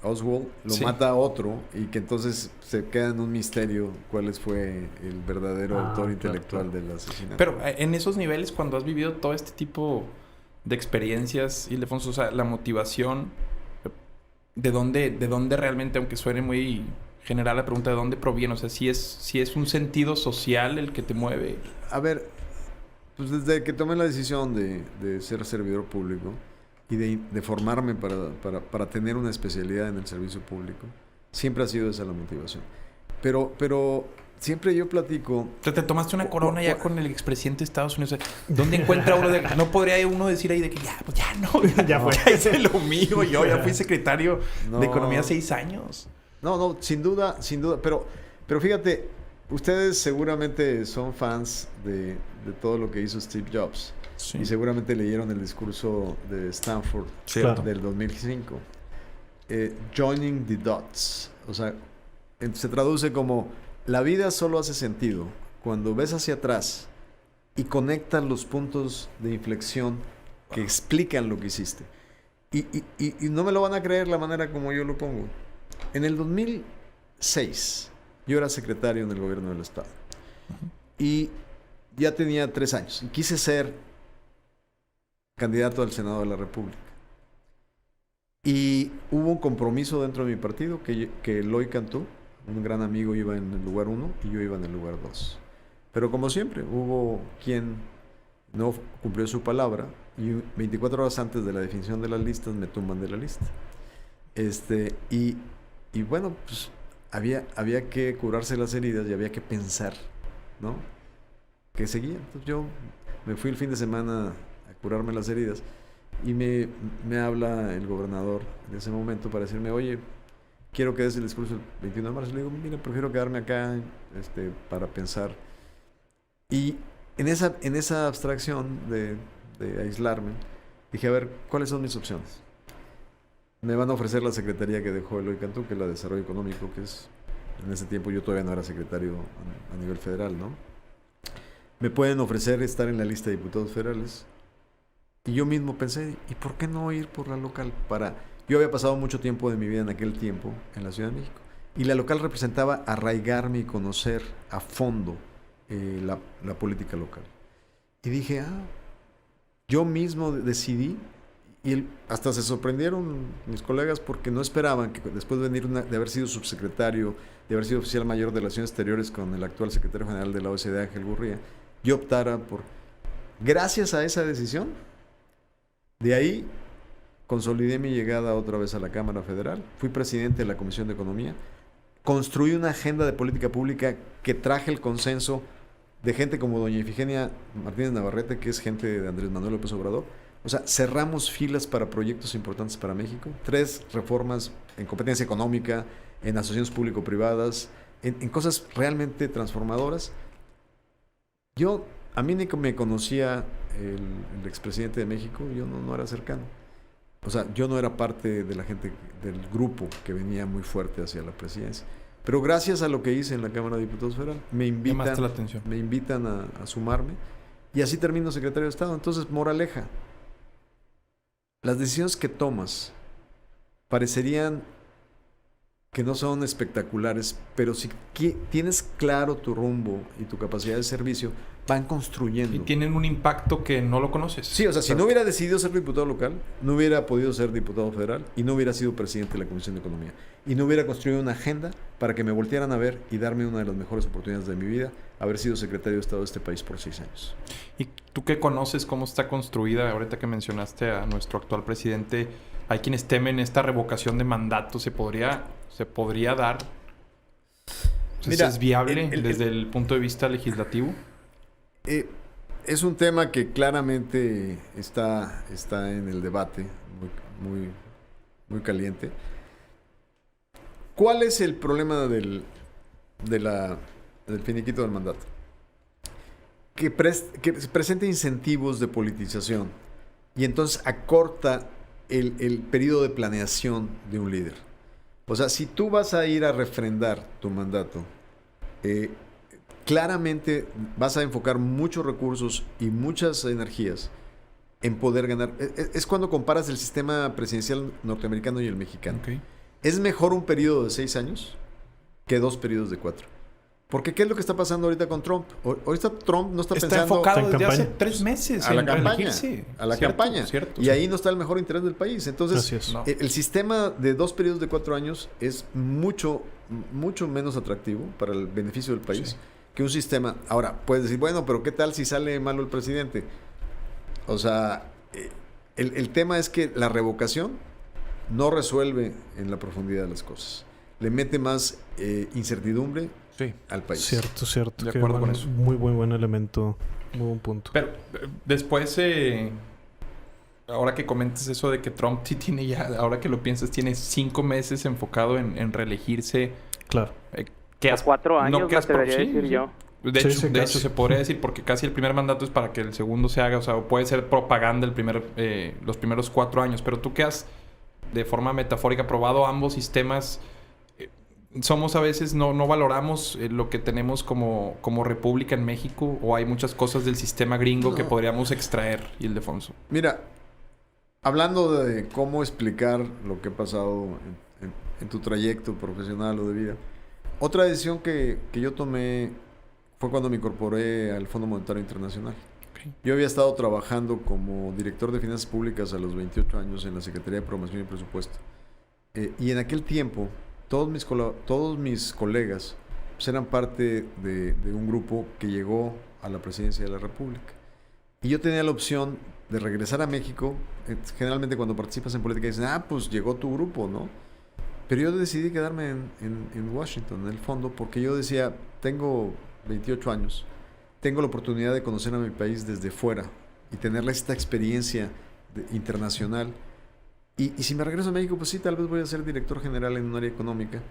Oswald, lo mata otro, y que entonces se queda en un misterio cuál fue el verdadero autor intelectual del asesinato. Pero en esos niveles, cuando has vivido todo este tipo de experiencias, Ildefonso, o sea, la motivación, ¿de dónde realmente, aunque suene muy general la pregunta, de dónde proviene? O sea, si es un sentido social el que te mueve. A ver, pues desde que tomé la decisión de ser servidor público y de formarme para tener una especialidad en el servicio público, siempre ha sido esa la motivación. Pero siempre yo platico... Te tomaste una corona ya con el expresidente de Estados Unidos. ¿Dónde encuentra uno no podría uno decir ahí de que ya fue, ya hice lo mío, yo ya fui secretario de Economía 6 años? No, sin duda, pero fíjate, ustedes seguramente son fans de todo lo que hizo Steve Jobs. Sí. Y seguramente leyeron el discurso de Stanford del 2005. Joining the dots. O sea, se traduce como: la vida solo hace sentido cuando ves hacia atrás y conectas los puntos de inflexión que explican lo que hiciste. Y no me lo van a creer la manera como yo lo pongo. En el 2006, yo era secretario en el gobierno del Estado. Y ya tenía 3 años. Y quise ser candidato al Senado de la República. Y hubo un compromiso dentro de mi partido que Eloy Cantú, un gran amigo, iba en el lugar 1 y yo iba en el lugar 2. Pero como siempre, hubo quien no cumplió su palabra y 24 horas antes de la definición de las listas me tumban de la lista. Y bueno, pues había que curarse las heridas y había que pensar, ¿no?, que seguía. Entonces yo me fui el fin de semana a curarme las heridas y me habla el gobernador en ese momento para decirme: oye, quiero que des el discurso el 21 de marzo. Le digo: mira, prefiero quedarme acá para pensar. Y en esa abstracción de aislarme, dije: a ver, ¿cuáles son mis opciones? Me van a ofrecer la secretaría que dejó Eloy Cantú, que es la de Desarrollo Económico, que es... En ese tiempo yo todavía no era secretario a nivel federal, ¿no? Me pueden ofrecer estar en la lista de diputados federales. Y yo mismo pensé: ¿y por qué no ir por la local? Yo había pasado mucho tiempo de mi vida en aquel tiempo en la Ciudad de México. Y la local representaba arraigarme y conocer a fondo la política local. Y dije: yo mismo decidí, hasta se sorprendieron mis colegas porque no esperaban que después de venir de haber sido subsecretario, de haber sido oficial mayor de Relaciones Exteriores con el actual secretario general de la OECD, Ángel Gurría, yo optara por... Gracias a esa decisión, de ahí consolidé mi llegada otra vez a la Cámara Federal, fui presidente de la Comisión de Economía, construí una agenda de política pública que traje el consenso de gente como doña Ifigenia Martínez Navarrete, que es gente de Andrés Manuel López Obrador. O sea, cerramos filas para proyectos importantes para México. 3 reformas en competencia económica, en asociaciones público-privadas, en cosas realmente transformadoras. A mí ni me conocía el expresidente de México, yo no era cercano. O sea, yo no era parte de la gente del grupo que venía muy fuerte hacia la presidencia. Pero gracias a lo que hice en la Cámara de Diputados Federal, me invitan a sumarme y así termino secretario de Estado. Entonces, moraleja, las decisiones que tomas parecerían que no son espectaculares, pero si tienes claro tu rumbo y tu capacidad de servicio, van construyendo. Y tienen un impacto que no lo conoces. Sí, o sea, si no hubiera decidido ser diputado local, no hubiera podido ser diputado federal y no hubiera sido presidente de la Comisión de Economía. Y no hubiera construido una agenda para que me voltearan a ver y darme una de las mejores oportunidades de mi vida, haber sido secretario de Estado de este país por 6 años. ¿Y tú qué conoces cómo está construida? Ahorita que mencionaste a nuestro actual presidente, hay quienes temen esta revocación de mandato. ¿Se podría dar? Mira, ¿es viable desde el punto de vista legislativo? Es un tema que claramente está en el debate, muy caliente. ¿Cuál es el problema del finiquito del mandato? Que presenta incentivos de politización y entonces acorta el periodo de planeación de un líder. O sea, si tú vas a ir a refrendar tu mandato, claramente vas a enfocar muchos recursos y muchas energías en poder ganar. Es cuando comparas el sistema presidencial norteamericano y el mexicano. Okay. Es mejor un periodo de 6 años que 2 periodos de 4. Porque ¿qué es lo que está pasando ahorita con Trump? Ahorita Trump no está pensando... Está enfocado desde hace 3 meses a la campaña. Cierto, y ahí no está el mejor interés del país. Entonces, el sistema de 2 periodos de 4 años es mucho menos atractivo para el beneficio del país que un sistema... Ahora, puedes decir, bueno, pero ¿qué tal si sale malo el presidente? O sea, el tema es que la revocación no resuelve en la profundidad de las cosas. Le mete más incertidumbre al país. Cierto. De acuerdo con eso. Muy buen elemento, muy buen punto. Pero después, ahora que comentas eso de que Trump sí tiene ya, ahora que lo piensas, tiene 5 meses enfocado en reelegirse. Claro. A 4 años, me atrevería a decir yo. De hecho, se podría decir, porque casi el primer mandato es para que el segundo se haga, o sea, puede ser propaganda los primeros 4 años, pero tú que has, de forma metafórica, probado ambos sistemas, somos a veces, no valoramos lo que tenemos como república en México, o hay muchas cosas del sistema gringo que podríamos extraer, Ildefonso. Mira, hablando de cómo explicar lo que ha pasado en tu trayecto profesional o de vida, otra decisión que yo tomé fue cuando me incorporé al Fondo Monetario Internacional. Okay. Yo había estado trabajando como director de Finanzas Públicas a los 28 años en la Secretaría de Promoción y Presupuesto. Y en aquel tiempo, todos mis colegas pues, eran parte de un grupo que llegó a la presidencia de la República. Y yo tenía la opción de regresar a México. Generalmente cuando participas en política dicen, pues llegó tu grupo, ¿no? Pero yo decidí quedarme en Washington, en el fondo, porque yo decía, tengo 28 años, tengo la oportunidad de conocer a mi país desde fuera y tener esta experiencia internacional. Y si me regreso a México, pues sí, tal vez voy a ser director general en un área económica,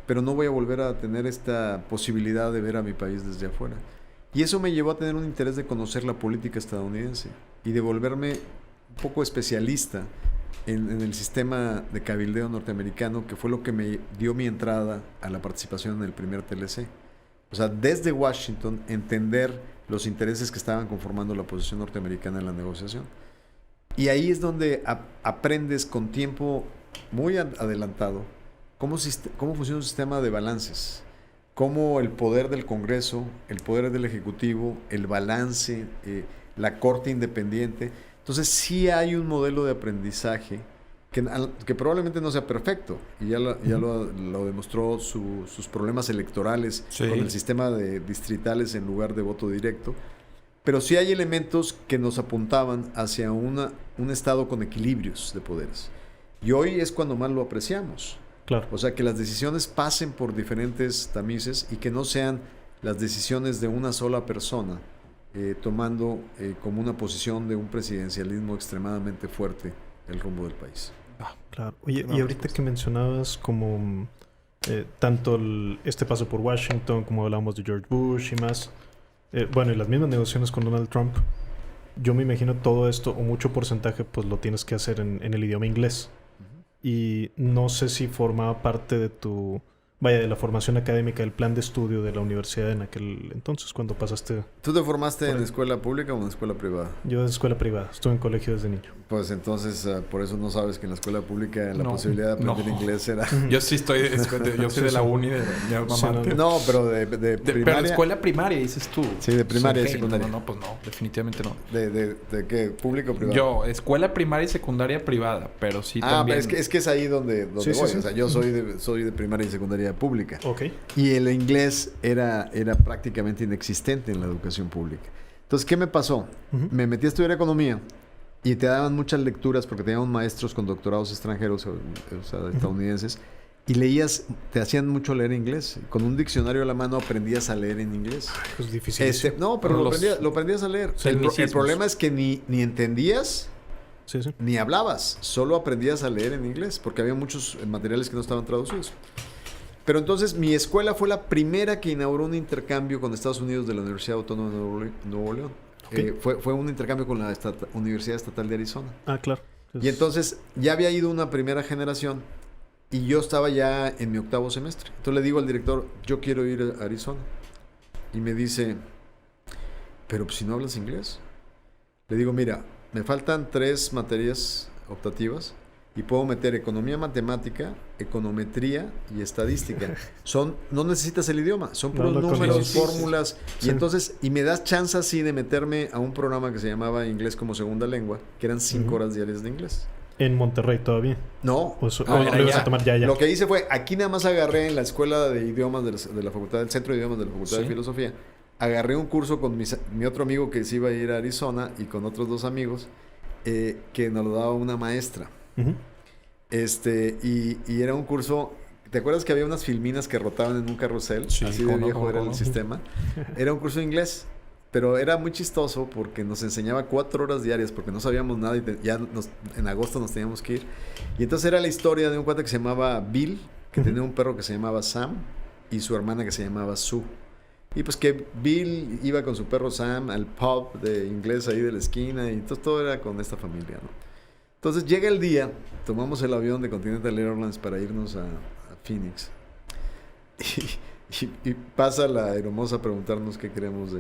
pero no voy a volver a tener esta posibilidad de ver a mi país desde afuera. Y eso me llevó a tener un interés de conocer la política estadounidense y de volverme un poco especialista en el sistema de cabildeo norteamericano, que fue lo que me dio mi entrada a la participación en el primer TLC. O sea, desde Washington, entender los intereses que estaban conformando la posición norteamericana en la negociación. Y ahí es donde aprendes con tiempo muy adelantado cómo funciona un sistema de balances, cómo el poder del Congreso, el poder del Ejecutivo, el balance, la Corte Independiente, Entonces sí hay un modelo de aprendizaje que probablemente no sea perfecto, y ya lo demostró sus problemas electorales con el sistema de distritales en lugar de voto directo, pero sí hay elementos que nos apuntaban hacia un estado con equilibrios de poderes. Y hoy es cuando más lo apreciamos. Claro. O sea, que las decisiones pasen por diferentes tamices y que no sean las decisiones de una sola persona tomando como una posición de un presidencialismo extremadamente fuerte el rumbo del país. Claro. Oye, y ahorita que mencionabas como tanto este paso por Washington, como hablábamos de George Bush y más, bueno, y las mismas negociaciones con Donald Trump, yo me imagino todo esto, o mucho porcentaje, pues lo tienes que hacer en el idioma inglés. Y no sé si formaba parte de de la formación académica, del plan de estudio de la universidad en aquel entonces, cuando pasaste... ¿Tú te formaste en escuela pública o en escuela privada? Yo en escuela privada, estuve en colegio desde niño. Pues entonces, por eso no sabes que en la escuela pública la posibilidad de aprender inglés era... Yo sí yo soy de la uni de mi alma mater. No, pero de primaria... Pero escuela primaria, dices tú. Sí, de primaria y secundaria. No, pues no, definitivamente no. ¿De qué? ¿Público o privado? Yo, escuela primaria y secundaria privada, pero sí también... Pero es que es ahí donde voy. O sea, yo soy de primaria y secundaria pública. Ok. Y el inglés era prácticamente inexistente en la educación pública. Entonces, ¿qué me pasó? Me metí a estudiar economía y te daban muchas lecturas porque teníamos maestros con doctorados extranjeros, o sea, estadounidenses, y te hacían mucho leer inglés. Con un diccionario a la mano aprendías a leer en inglés. Pues difícil. No, pero lo aprendías a leer. El problema es que ni entendías ni hablabas, solo aprendías a leer en inglés porque había muchos materiales que no estaban traducidos. Pero entonces mi escuela fue la primera que inauguró un intercambio con Estados Unidos de la Universidad Autónoma de Nuevo León. Okay. Fue un intercambio con la Universidad Estatal de Arizona. Claro. Y entonces ya había ido una primera generación y yo estaba ya en mi 8º semestre. Entonces le digo al director, yo quiero ir a Arizona. Y me dice, pero pues, si no hablas inglés. Le digo, mira, me faltan 3 materias optativas. Y puedo meter economía matemática, econometría y estadística. No necesitas el idioma, son puros números, fórmulas. Sí. Y entonces, me das chance así de meterme a un programa que se llamaba Inglés como Segunda Lengua, que eran 5 horas diarias de inglés. ¿En Monterrey todavía? No. Lo ibas a tomar ya. Lo que hice fue, aquí nada más agarré en la escuela de idiomas de la Facultad del Centro de Idiomas de la Facultad de Filosofía. Agarré un curso con mi otro amigo que se iba a ir a Arizona y con otros 2 amigos que nos lo daba una maestra. Y era un curso. ¿Te acuerdas que había unas filminas que rotaban en un carrusel? Sí, así de viejo era el sistema. Era un curso de inglés, pero era muy chistoso porque nos enseñaba 4 horas diarias porque no sabíamos nada y en agosto nos teníamos que ir. Y entonces era la historia de un cuate que se llamaba Bill, que tenía un perro que se llamaba Sam y su hermana que se llamaba Sue. Y pues que Bill iba con su perro Sam al pub de inglés ahí de la esquina y entonces todo era con esta familia, ¿no? Entonces llega el día, tomamos el avión de Continental Airlines para irnos a Phoenix y pasa la aeromoza a preguntarnos qué queremos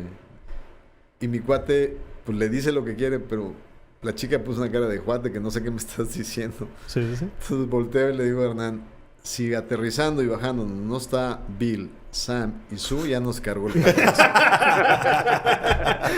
y mi cuate pues le dice lo que quiere, pero la chica puso una cara de cuate que no sé qué me estás diciendo. Sí. Entonces volteo y le digo a Hernán, si aterrizando y bajando no está Bill, Sam y Sue, ya nos cargó el payaso.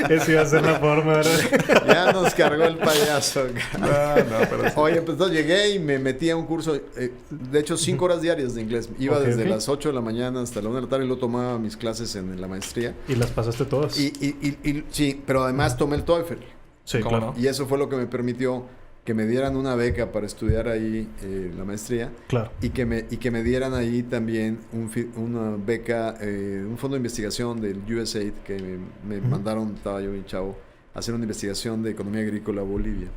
Esa iba a ser la forma, ¿verdad? Ya nos cargó el payaso. Pero sí. Oye, pues entonces llegué y me metí a un curso, de hecho 5 horas diarias de inglés. Iba desde las 8 de la mañana hasta la 1 de la tarde y luego tomaba mis clases en la maestría. ¿Y las pasaste todas? Sí, pero además tomé el TOEFL. Sí, claro. Y eso fue lo que me permitió que me dieran una beca para estudiar ahí la maestría. Claro. Y que me dieran ahí también una beca, un fondo de investigación del USAID que me mandaron, estaba yo bien chavo, a hacer una investigación de economía agrícola a Bolivia.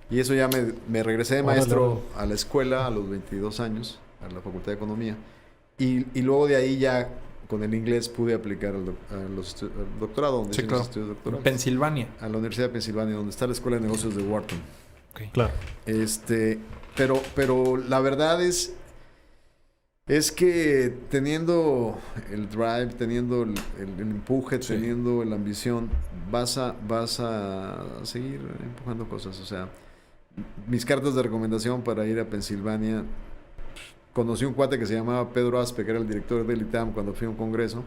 Y eso ya me regresé de maestro a la escuela a los 22 años, a la Facultad de Economía. Y luego de ahí ya con el inglés pude aplicar al doctorado. Donde claro. Estudios doctorales. Pensilvania. A la Universidad de Pensilvania, donde está la Escuela de Negocios de Wharton. Okay. Claro. Pero la verdad es que teniendo el drive, teniendo el empuje, teniendo la ambición, vas a seguir empujando cosas. O sea, mis cartas de recomendación para ir a Pensilvania, conocí un cuate que se llamaba Pedro Aspe, que era el director del ITAM cuando fui a un congreso,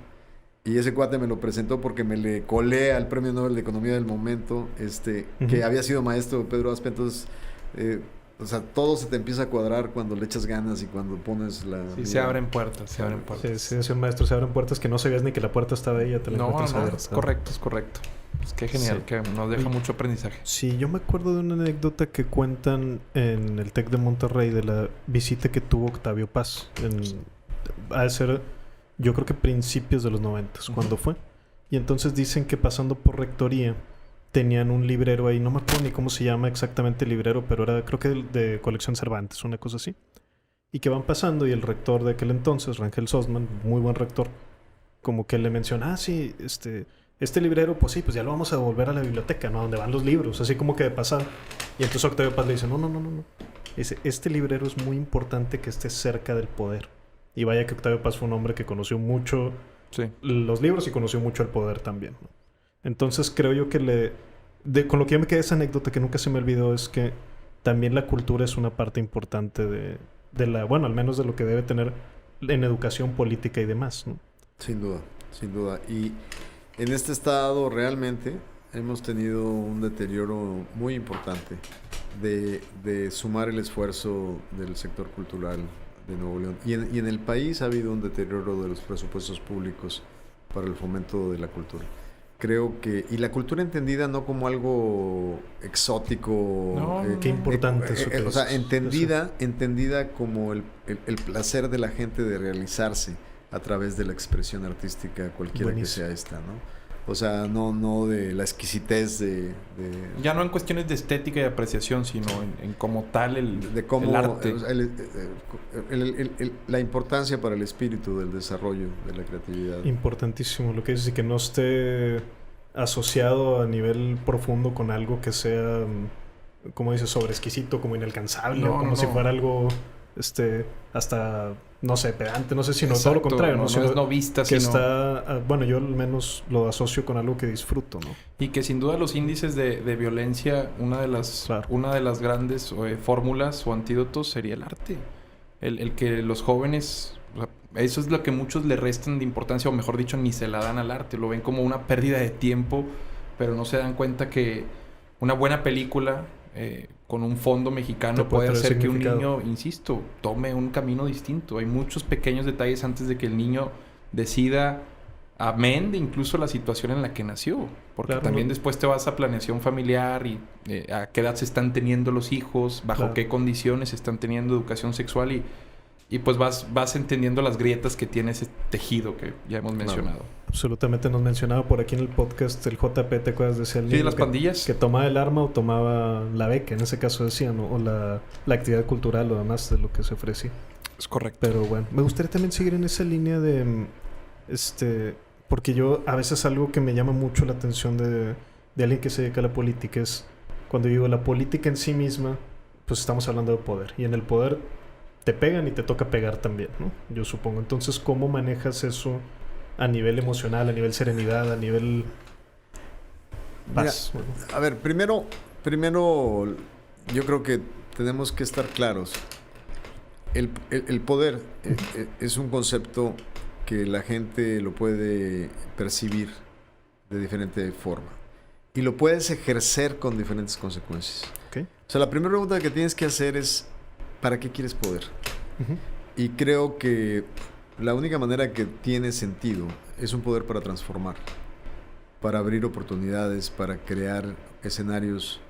Y ese cuate me lo presentó porque me le colé al Premio Nobel de Economía del momento, que había sido maestro de Pedro Aspe. Entonces, o sea, todo se te empieza a cuadrar cuando le echas ganas y cuando pones la... Sí, se abren puertas, se abren puertas. Sí, es un maestro, se abren puertas que no sabías ni que la puerta estaba ahí, ya te la encuentras abierta. Es correcto. Pues qué genial, que nos deja mucho aprendizaje. Sí, yo me acuerdo de una anécdota que cuentan en el TEC de Monterrey de la visita que tuvo Octavio Paz. Ha de ser, yo creo que principios de los 90, cuando fue. Y entonces dicen que pasando por rectoría tenían un librero ahí, no me acuerdo ni cómo se llama exactamente el librero, pero era creo que de colección Cervantes, una cosa así. Y que van pasando y el rector de aquel entonces, Rangel Sosman, muy buen rector, como que le menciona, sí, este librero, pues sí, pues ya lo vamos a devolver a la biblioteca, ¿no? Donde van los libros, así como que de pasar. Y entonces Octavio Paz le dice, no. Dice, este librero es muy importante que esté cerca del poder. Y vaya que Octavio Paz fue un hombre que conoció mucho los libros y conoció mucho el poder también, ¿no? Entonces creo yo que con lo que yo me quedé esa anécdota que nunca se me olvidó es que también la cultura es una parte importante de la, bueno, al menos de lo que debe tener en educación política y demás, ¿no? Sin duda. Y en este estado realmente hemos tenido un deterioro muy importante de sumar el esfuerzo del sector cultural de Nuevo León. Y en el país ha habido un deterioro de los presupuestos públicos para el fomento de la cultura. Creo que... Y la cultura entendida no como algo exótico... qué importante eso. O sea, entendida como el placer de la gente de realizarse a través de la expresión artística, cualquiera que sea esta, ¿no? O sea, no de la exquisitez de... Ya no en cuestiones de estética y apreciación, sino en como tal el arte. La importancia para el espíritu del desarrollo de la creatividad. Importantísimo lo que dices, y que no esté asociado a nivel profundo con algo que sea, como dices, sobre exquisito, como inalcanzable, o como si fuera algo... hasta, no sé, pedante, no sé, sino todo lo contrario, no es novista, que está, bueno, yo al menos lo asocio con algo que disfruto, ¿no? Y que sin duda los índices de violencia, una de las grandes fórmulas o antídotos sería el arte. El que los jóvenes, o sea, eso es lo que muchos le restan de importancia, o mejor dicho, ni se la dan al arte, lo ven como una pérdida de tiempo, pero no se dan cuenta que una buena película con un fondo mexicano puede hacer que un niño, insisto, tome un camino distinto. Hay muchos pequeños detalles antes de que el niño decida, amén de incluso la situación en la que nació. Porque también después te vas a planeación familiar y a qué edad se están teniendo los hijos, bajo qué condiciones están teniendo educación sexual y pues vas entendiendo las grietas que tiene ese tejido que ya hemos mencionado. Absolutamente, nos mencionaba por aquí en el podcast el JP, ¿te acuerdas de ese niño? Sí, las pandillas. Que tomaba el arma o tomaba la beca, en ese caso decían, ¿no? O la actividad cultural o demás de lo que se ofrecía. Es correcto. Pero bueno, me gustaría también seguir en esa línea de... porque yo a veces algo que me llama mucho la atención de alguien que se dedica a la política es cuando digo la política en sí misma, pues estamos hablando de poder. Y en el poder te pegan y te toca pegar también, ¿no? Yo supongo. Entonces, ¿cómo manejas eso a nivel emocional, a nivel serenidad, a nivel paz? Mira, a ver, primero yo creo que tenemos que estar claros. El poder es un concepto que la gente lo puede percibir de diferente forma y lo puedes ejercer con diferentes consecuencias. Okay. O sea, la primera pregunta que tienes que hacer es ¿para qué quieres poder? Uh-huh. Y creo que la única manera que tiene sentido es un poder para transformar, para abrir oportunidades, para crear escenarios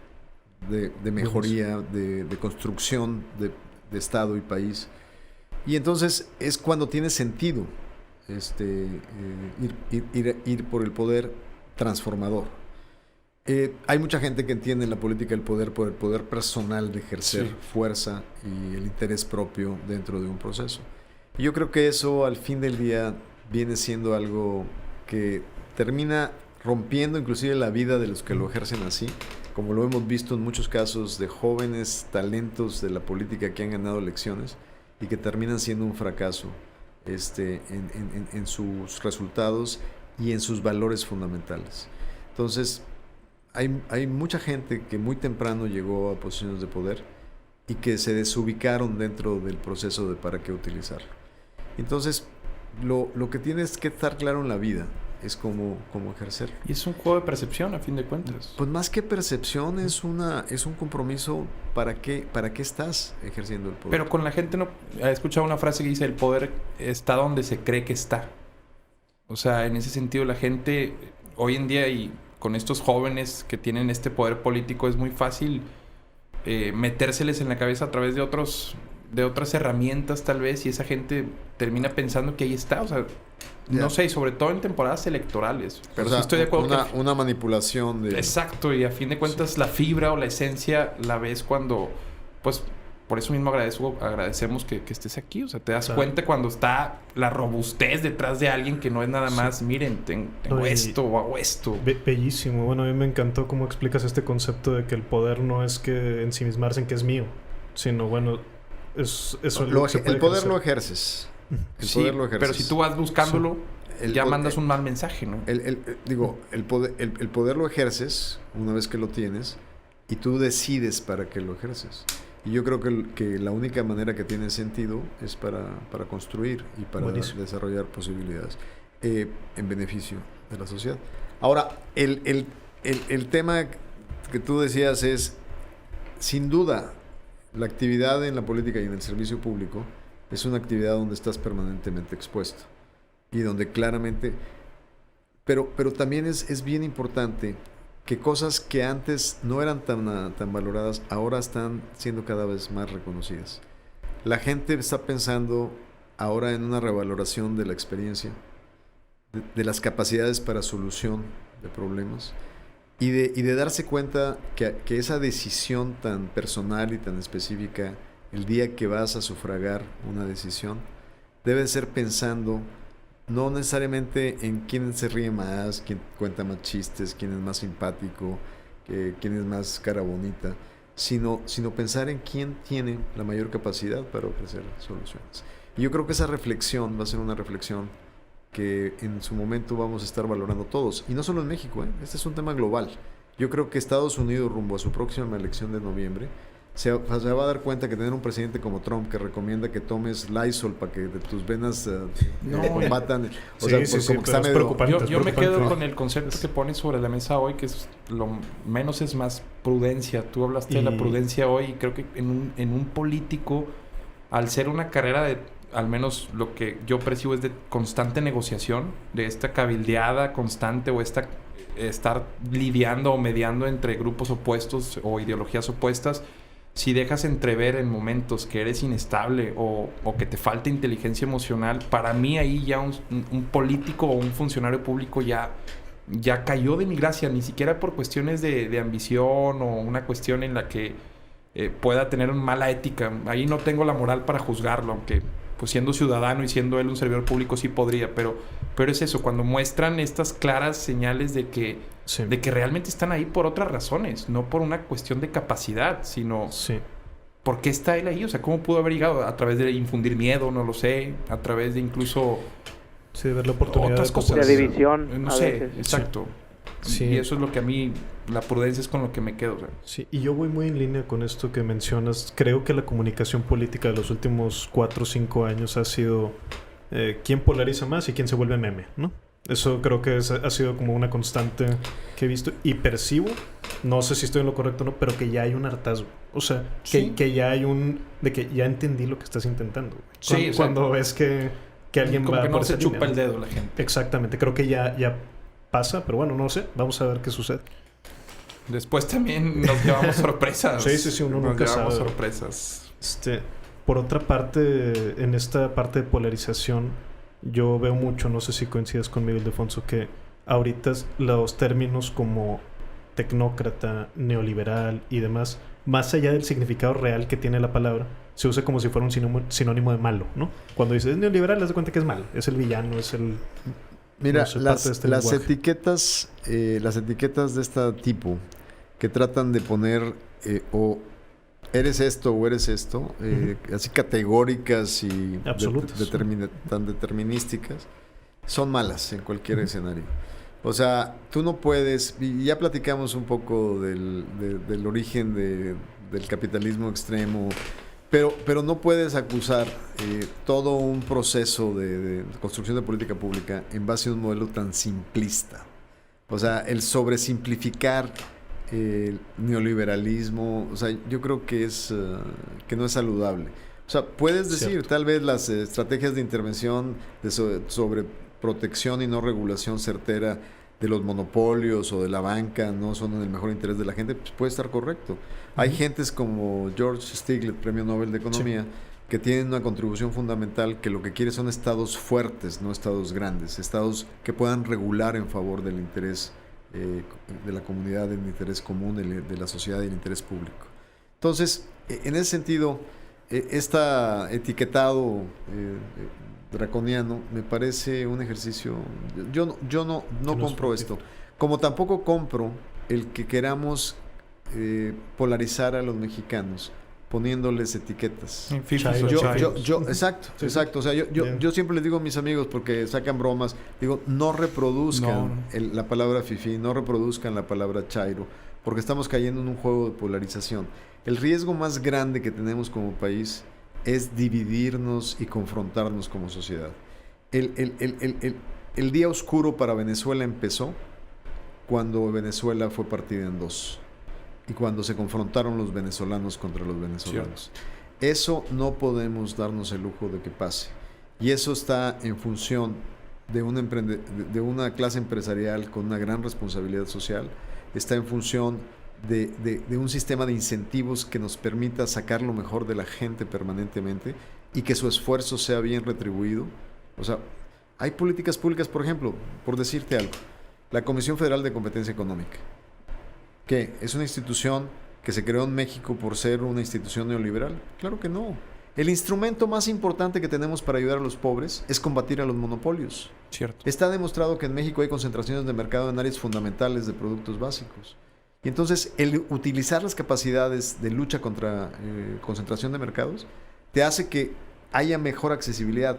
de mejoría, de construcción de Estado y país. Y entonces es cuando tiene sentido ir por el poder transformador. Hay mucha gente que entiende en la política el poder por el poder personal de ejercer fuerza y el interés propio dentro de un proceso. Y yo creo que eso al fin del día viene siendo algo que termina rompiendo inclusive la vida de los que lo ejercen así, como lo hemos visto en muchos casos de jóvenes talentos de la política que han ganado elecciones y que terminan siendo un fracaso en sus resultados y en sus valores fundamentales. Entonces, hay mucha gente que muy temprano llegó a posiciones de poder y que se desubicaron dentro del proceso de para qué utilizarlo. Entonces, lo que tienes que estar claro en la vida es cómo ejercer. Y es un juego de percepción, a fin de cuentas. Pues más que percepción, es un compromiso. ¿Para qué estás ejerciendo el poder? Pero con la gente no... He escuchado una frase que dice: el poder está donde se cree que está. O sea, en ese sentido, la gente hoy en día, y con estos jóvenes que tienen este poder político, es muy fácil metérseles en la cabeza a través de otras herramientas, tal vez, y esa gente termina pensando que ahí está. O sea, no sé, y sobre todo en temporadas electorales. Pero o sea, sí estoy de acuerdo una manipulación de... Exacto, y a fin de cuentas la fibra o la esencia la ves cuando, pues, por eso mismo agradecemos que estés aquí. O sea, te das cuenta cuando está la robustez detrás de alguien, que no es nada más, miren, tengo esto o hago esto. Bellísimo. Bueno, a mí me encantó cómo explicas este concepto de que el poder no es que ensimismarse en que es mío, sino, bueno, el poder lo ejerces. Poder lo ejerces. Pero si tú vas buscándolo, ya mandas un mal mensaje, ¿no? El poder lo ejerces una vez que lo tienes y tú decides para qué lo ejerces. Y yo creo que la única manera que tiene sentido es para construir y para desarrollar posibilidades en beneficio de la sociedad. Ahora, el tema que tú decías es, sin duda, la actividad en la política y en el servicio público es una actividad donde estás permanentemente expuesto y donde claramente... Pero también es bien importante que cosas que antes no eran tan valoradas, ahora están siendo cada vez más reconocidas. La gente está pensando ahora en una revaloración de la experiencia, de las capacidades para solución de problemas y de darse cuenta que esa decisión tan personal y tan específica, el día que vas a sufragar una decisión, debe ser pensando no necesariamente en quién se ríe más, quién cuenta más chistes, quién es más simpático, quién es más cara bonita, sino pensar en quién tiene la mayor capacidad para ofrecer soluciones. Y yo creo que esa reflexión va a ser una reflexión que en su momento vamos a estar valorando todos. Y no solo en México, este es un tema global. Yo creo que Estados Unidos, rumbo a su próxima elección de noviembre, se va a dar cuenta que tener un presidente como Trump que recomienda que tomes Lysol para que tus venas combatan, yo me quedo con el concepto que pones sobre la mesa hoy, que es lo menos es más prudencia. Tú hablaste de la prudencia hoy, y creo que en un político, al ser una carrera de, al menos lo que yo percibo, es de constante negociación, de esta cabildeada constante o estar lidiando o mediando entre grupos opuestos o ideologías opuestas. Si dejas entrever en momentos que eres inestable o que te falta inteligencia emocional, para mí ahí ya un político o un funcionario público ya cayó de mi gracia, ni siquiera por cuestiones de ambición o una cuestión en la que pueda tener una mala ética. Ahí no tengo la moral para juzgarlo, aunque pues siendo ciudadano y siendo él un servidor público sí podría, pero es eso, cuando muestran estas claras señales de que realmente están ahí por otras razones, no por una cuestión de capacidad, sino ¿por qué está él ahí? O sea, ¿cómo pudo haber llegado? A través de infundir miedo, no lo sé, a través de incluso de ver la oportunidad otras cosas de división, no sé, exacto. Sí. Y eso es lo que a mí, la prudencia es con lo que me quedo. Sí, y yo voy muy en línea con esto que mencionas. Creo que la comunicación política de los últimos 4 o 5 años ha sido quién polariza más y quién se vuelve meme, ¿no? Eso creo que ha sido como una constante que he visto y percibo, no sé si estoy en lo correcto o no, pero que ya hay un hartazgo. O sea, que ya hay de que ya entendí lo que estás intentando. Cuando ves que alguien como va que no por se esa chupa línea, el dedo la gente. Exactamente, creo que ya pasa, pero bueno, no sé, vamos a ver qué sucede. Después también nos llevamos sorpresas. Sí, uno nunca sabe. Nos llevamos sorpresas. Por otra parte, en esta parte de polarización, yo veo mucho, no sé si coincides conmigo, Ildefonso, que ahorita los términos como tecnócrata, neoliberal y demás, más allá del significado real que tiene la palabra, se usa como si fuera un sinónimo de malo, ¿no? Cuando dices neoliberal, haz de cuenta que es malo, es el villano, es el... Mira, las etiquetas de este tipo que tratan de poner o eres esto o eres esto, así categóricas y tan determinísticas, son malas en cualquier escenario. O sea, tú no puedes, y ya platicamos un poco del origen del capitalismo extremo, Pero no puedes acusar todo un proceso de construcción de política pública en base a un modelo tan simplista. O sea, el sobresimplificar el neoliberalismo, o sea, yo creo que no es saludable. O sea, puedes decir, tal vez las estrategias de intervención sobre protección y no regulación certera de los monopolios o de la banca no son en el mejor interés de la gente, pues puede estar correcto. Hay gentes como George Stiglitz, Premio Nobel de Economía, que tienen una contribución fundamental, que lo que quiere son estados fuertes, no estados grandes, estados que puedan regular en favor del interés de la comunidad, del interés común, de la sociedad y el interés público. Entonces, en ese sentido, etiquetado draconiano me parece un ejercicio. Yo no compro esto. Como tampoco compro el que queramos polarizar a los mexicanos poniéndoles etiquetas. Exacto. O sea, yo siempre les digo a mis amigos, porque sacan bromas, digo, no reproduzcan la palabra fifí, no reproduzcan la palabra chairo, porque estamos cayendo en un juego de polarización. El riesgo más grande que tenemos como país es dividirnos y confrontarnos como sociedad. El día oscuro para Venezuela empezó cuando Venezuela fue partida en dos y cuando se confrontaron los venezolanos contra los venezolanos. Eso no podemos darnos el lujo de que pase. Y eso está en función de una clase empresarial con una gran responsabilidad social, está en función de un sistema de incentivos que nos permita sacar lo mejor de la gente permanentemente y que su esfuerzo sea bien retribuido. O sea, hay políticas públicas, por ejemplo, por decirte algo, la Comisión Federal de Competencia Económica, que es una institución que se creó en México por ser una institución neoliberal. Claro que no. El instrumento más importante que tenemos para ayudar a los pobres es combatir a los monopolios. Cierto. Está demostrado que en México hay concentraciones de mercado en áreas fundamentales de productos básicos. Y entonces, el utilizar las capacidades de lucha contra concentración de mercados te hace que haya mejor accesibilidad,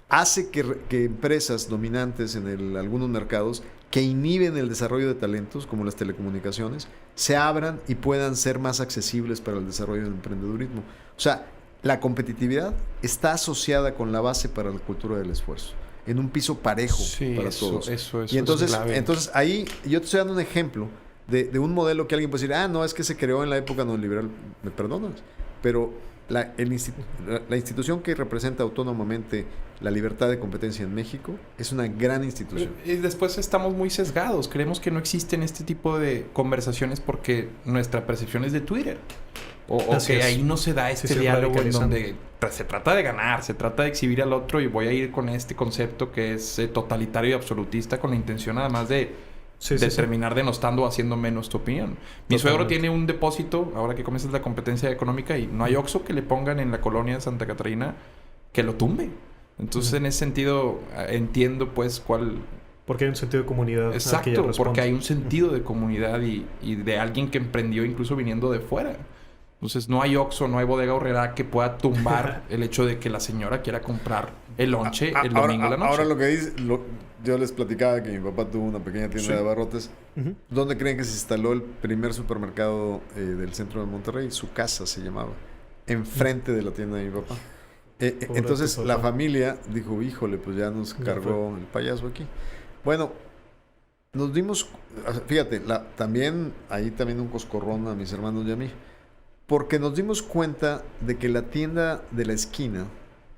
hace que empresas dominantes en algunos mercados que inhiben el desarrollo de talentos, como las telecomunicaciones, se abran y puedan ser más accesibles para el desarrollo del emprendedurismo. O sea, la competitividad está asociada con la base para la cultura del esfuerzo, en un piso parejo para todos. Eso y entonces, es clave. Entonces, ahí yo te estoy dando un ejemplo de un modelo que alguien puede decir, no, es que se creó en la época neoliberal. ¿Me perdonas? Pero la institución que representa autónomamente la libertad de competencia en México es una gran institución. Y después estamos muy sesgados. Creemos que no existen este tipo de conversaciones porque nuestra percepción es de Twitter. O que ahí no se da este diálogo en donde se trata de ganar, se trata de exhibir al otro y voy a ir con este concepto que es totalitario y absolutista con la intención además de terminar denostando o haciendo menos tu opinión. Mi suegro tiene un depósito, ahora que comienzas la competencia económica, y no hay Oxxo que le pongan en la colonia de Santa Catarina que lo tumbe. Entonces, en ese sentido, entiendo pues cuál... Porque hay un sentido de comunidad. Exacto, porque hay un sentido de comunidad y de alguien que emprendió incluso viniendo de fuera. Entonces, no hay Oxxo, no hay Bodega Aurrerá que pueda tumbar el hecho de que la señora quiera comprar el lonche el domingo de la noche. Ahora lo que dice... Yo les platicaba que mi papá tuvo una pequeña tienda de abarrotes. ¿Dónde creen que se instaló el primer supermercado del centro de Monterrey? Su casa se llamaba. Enfrente de la tienda de mi papá. Entonces la familia dijo, híjole, pues ya nos cargó el payaso aquí. Bueno, nos dimos... Fíjate, ahí también un coscorrón a mis hermanos y a mí. Porque nos dimos cuenta de que la tienda de la esquina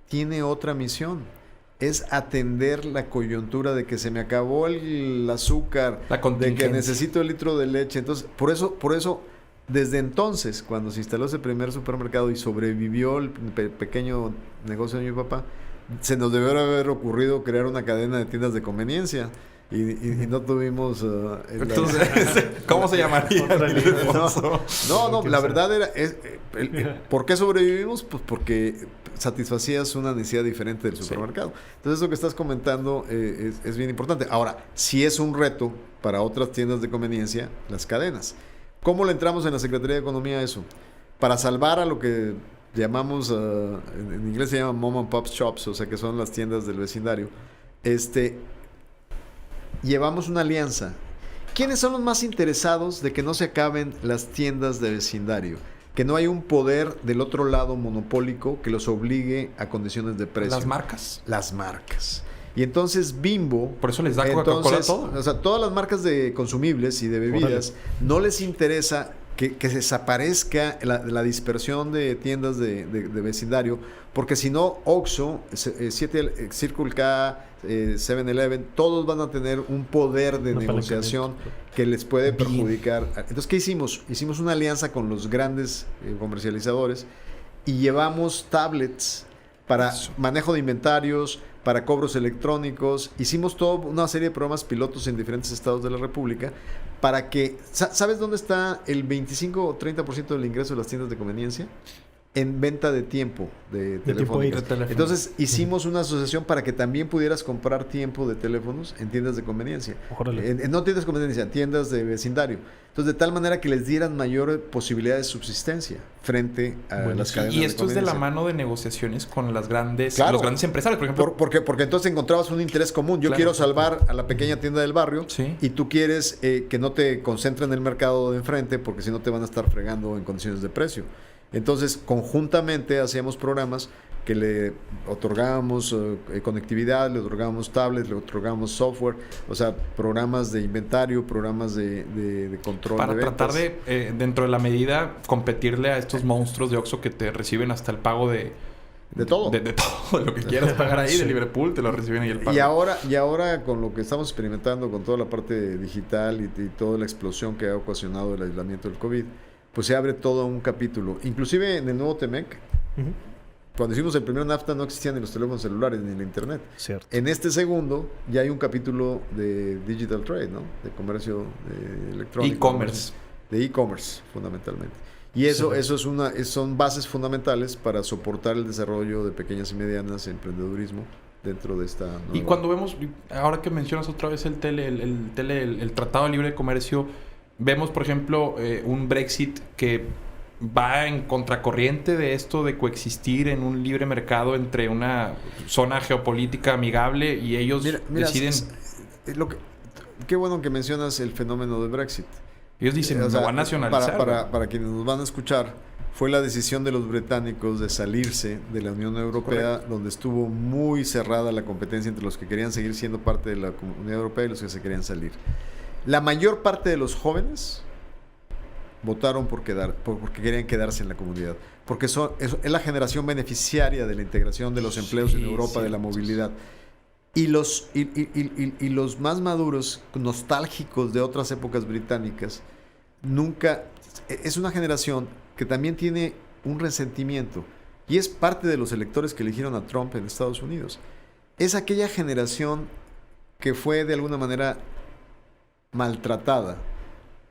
tiene otra misión. Es atender la coyuntura de que se me acabó el azúcar, de que necesito el litro de leche. Entonces, por eso, desde entonces, cuando se instaló ese primer supermercado y sobrevivió el pequeño negocio de mi papá, se nos debió haber ocurrido crear una cadena de tiendas de conveniencia. Y no tuvimos... Entonces, ¿cómo se llamaría? No, la verdad era... ¿Por qué sobrevivimos? Pues porque satisfacías una necesidad diferente del supermercado. Entonces, eso que estás comentando es bien importante. Ahora, sí es un reto para otras tiendas de conveniencia, las cadenas. ¿Cómo le entramos en la Secretaría de Economía a eso? Para salvar a lo que llamamos... en inglés se llaman mom and pop shops, o sea, que son las tiendas del vecindario. Llevamos una alianza. ¿Quiénes son los más interesados de que no se acaben las tiendas de vecindario? que no hay un poder del otro lado monopólico que los obligue a condiciones de precio. Las marcas. Y entonces Bimbo... Por eso les da Coca-Cola todo. O sea, todas las marcas de consumibles y de bebidas no les interesa que desaparezca la dispersión de tiendas de vecindario, porque si no, Oxxo, Circle K, 7-Eleven, todos van a tener un poder de negociación que les puede perjudicar. Entonces, ¿qué hicimos? Hicimos una alianza con los grandes comercializadores y llevamos tablets para manejo de inventarios, para cobros electrónicos. Hicimos toda una serie de programas pilotos en diferentes estados de la República para que... ¿Sabes dónde está el 25 o 30% del ingreso de las tiendas de conveniencia? En venta de tiempo de telefónicas. Entonces hicimos una asociación para que también pudieras comprar tiempo de teléfonos en tiendas de conveniencia. No tiendas de conveniencia, tiendas de vecindario. Entonces, de tal manera que les dieran mayor posibilidad de subsistencia frente a las cadenas de conveniencia. Y esto es de la mano de negociaciones con los grandes empresarios, por ejemplo. Porque entonces encontrabas un interés común. Yo quiero salvar a la pequeña tienda del barrio y tú quieres que no te concentren en el mercado de enfrente porque si no te van a estar fregando en condiciones de precio. Entonces, conjuntamente hacíamos programas que le otorgábamos conectividad, le otorgábamos tablets, le otorgábamos software, o sea, programas de inventario, programas de control para de ventas. Tratar de, dentro de la medida, competirle a estos monstruos de Oxxo que te reciben hasta el pago de todo. De todo, lo que quieras pagar ahí, de Liverpool, te lo reciben ahí el pago. Y ahora con lo que estamos experimentando, con toda la parte digital y toda la explosión que ha ocasionado el aislamiento del COVID, pues se abre todo un capítulo. Inclusive en el nuevo TEMEC, cuando hicimos el primer NAFTA no existían ni los teléfonos celulares ni el internet. Cierto. En este segundo ya hay un capítulo de digital trade, ¿no? De comercio electrónico. E-commerce. De e-commerce, fundamentalmente. Y eso son bases fundamentales para soportar el desarrollo de pequeñas y medianas emprendedurismo dentro de esta nueva... Y cuando vemos, ahora que mencionas otra vez el Tratado de Libre Comercio, vemos, por ejemplo, un Brexit que va en contracorriente de esto de coexistir en un libre mercado entre una zona geopolítica amigable y ellos deciden... Qué bueno que mencionas el fenómeno de Brexit. Ellos dicen, lo van a nacionalizar. Para quienes nos van a escuchar, fue la decisión de los británicos de salirse de la Unión Europea, donde estuvo muy cerrada la competencia entre los que querían seguir siendo parte de la Unión Europea y los que se querían salir. La mayor parte de los jóvenes votaron porque querían quedarse en la comunidad, porque es la generación beneficiaria de la integración de los empleos en Europa, de la movilidad. Y los más maduros, nostálgicos de otras épocas británicas, es una generación que también tiene un resentimiento y es parte de los electores que eligieron a Trump en Estados Unidos. Es aquella generación que fue de alguna manera maltratada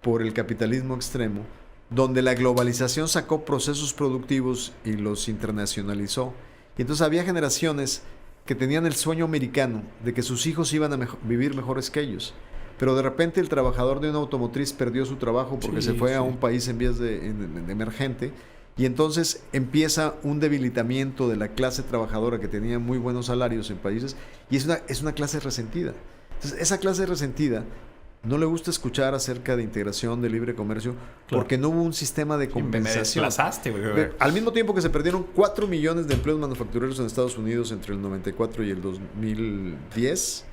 por el capitalismo extremo, donde la globalización sacó procesos productivos y los internacionalizó. Y entonces había generaciones que tenían el sueño americano de que sus hijos iban a vivir mejores que ellos. Pero de repente el trabajador de una automotriz perdió su trabajo porque se fue a un país en vías de emergente, y entonces empieza un debilitamiento de la clase trabajadora que tenía muy buenos salarios en países, y es una clase resentida. Entonces, esa clase resentida no le gusta escuchar acerca de integración, de libre comercio, porque no hubo un sistema de compensación. Me desplazaste, güey. Al mismo tiempo que se perdieron 4 millones de empleos manufactureros en Estados Unidos entre el 94 y el 2010,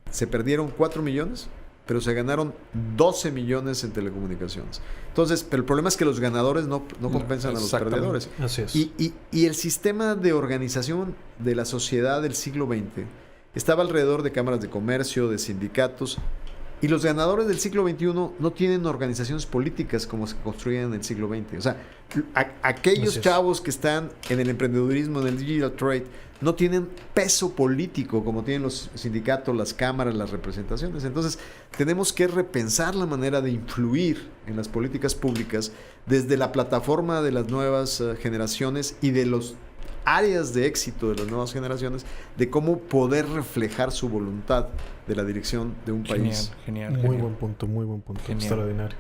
se perdieron 4 millones, pero se ganaron 12 millones en telecomunicaciones. Entonces, pero el problema es que los ganadores no compensan a los perdedores. Así es. Y el sistema de organización de la sociedad del siglo XX estaba alrededor de cámaras de comercio, de sindicatos. Y los ganadores del siglo XXI no tienen organizaciones políticas como se construían en el siglo XX. O sea, aquellos chavos que están en el emprendedurismo, en el digital trade, no tienen peso político como tienen los sindicatos, las cámaras, las representaciones. Entonces, tenemos que repensar la manera de influir en las políticas públicas desde la plataforma de las nuevas generaciones y de los áreas de éxito de las nuevas generaciones, de cómo poder reflejar su voluntad de la dirección de un país. Genial. Muy buen punto. Extraordinario.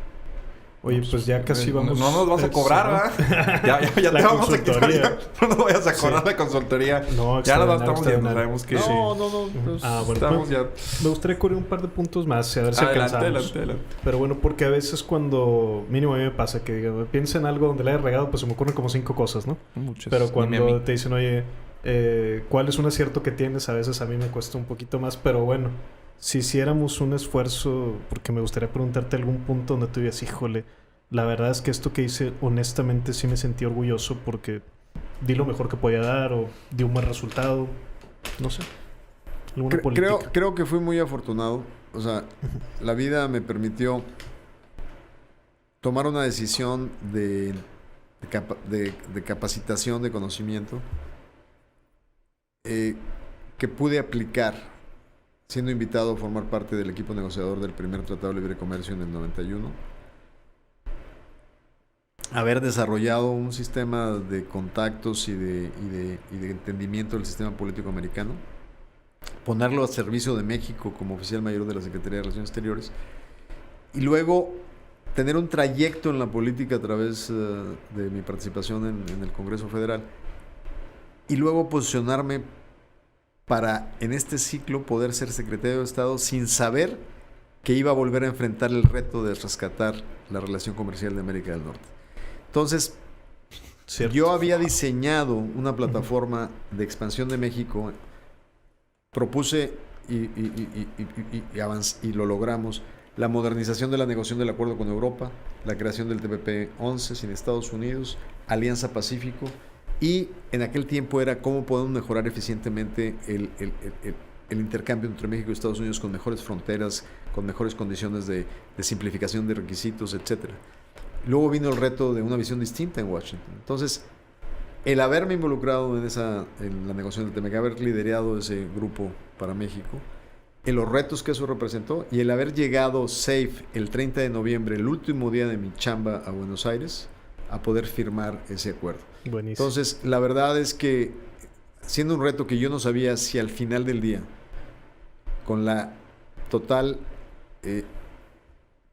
Oye, pues ya casi vamos... No nos vas a cobrar, ¿verdad? ya te vamos a quitar. No nos vayas a cobrar la consultoría. No, ya nos estamos yendo. Sabemos que... No. Pues, bueno, estamos ya... Me gustaría cubrir un par de puntos más. A ver si alcanzamos. Adelante. Pero bueno, porque a veces cuando... Mínimo a mí me pasa que digo, piensa en algo donde le haya regado, pues se me ocurren como 5 cosas, ¿no? Muchas. Pero cuando te dicen, oye, ¿cuál es un acierto que tienes? A veces a mí me cuesta un poquito más. Pero bueno, si hiciéramos un esfuerzo... Porque me gustaría preguntarte algún punto donde tú digas, híjole... La verdad es que esto que hice, honestamente, sí me sentí orgulloso porque di lo mejor que podía dar o di un buen resultado. No sé. Creo que fui muy afortunado. O sea, la vida me permitió tomar una decisión de capacitación, de conocimiento, que pude aplicar siendo invitado a formar parte del equipo negociador del primer Tratado de Libre Comercio en el 91. Haber desarrollado un sistema de contactos y de entendimiento del sistema político americano, ponerlo a servicio de México como oficial mayor de la Secretaría de Relaciones Exteriores, y luego tener un trayecto en la política a través de mi participación en el Congreso Federal, y luego posicionarme para, en este ciclo, poder ser secretario de Estado sin saber que iba a volver a enfrentar el reto de rescatar la relación comercial de América del Norte. Entonces, yo había diseñado una plataforma de expansión de México, propuse y lo logramos, la modernización de la negociación del acuerdo con Europa, la creación del TPP-11 sin Estados Unidos, Alianza Pacífico, y en aquel tiempo era cómo podemos mejorar eficientemente el intercambio entre México y Estados Unidos con mejores fronteras, con mejores condiciones de simplificación de requisitos, etcétera. Luego vino el reto de una visión distinta en Washington. Entonces, el haberme involucrado en la negociación del TMC, haber liderado ese grupo para México, en los retos que eso representó, y el haber llegado safe el 30 de noviembre, el último día de mi chamba a Buenos Aires, a poder firmar ese acuerdo. Buenísimo. Entonces, la verdad es que, siendo un reto que yo no sabía si al final del día, con la total...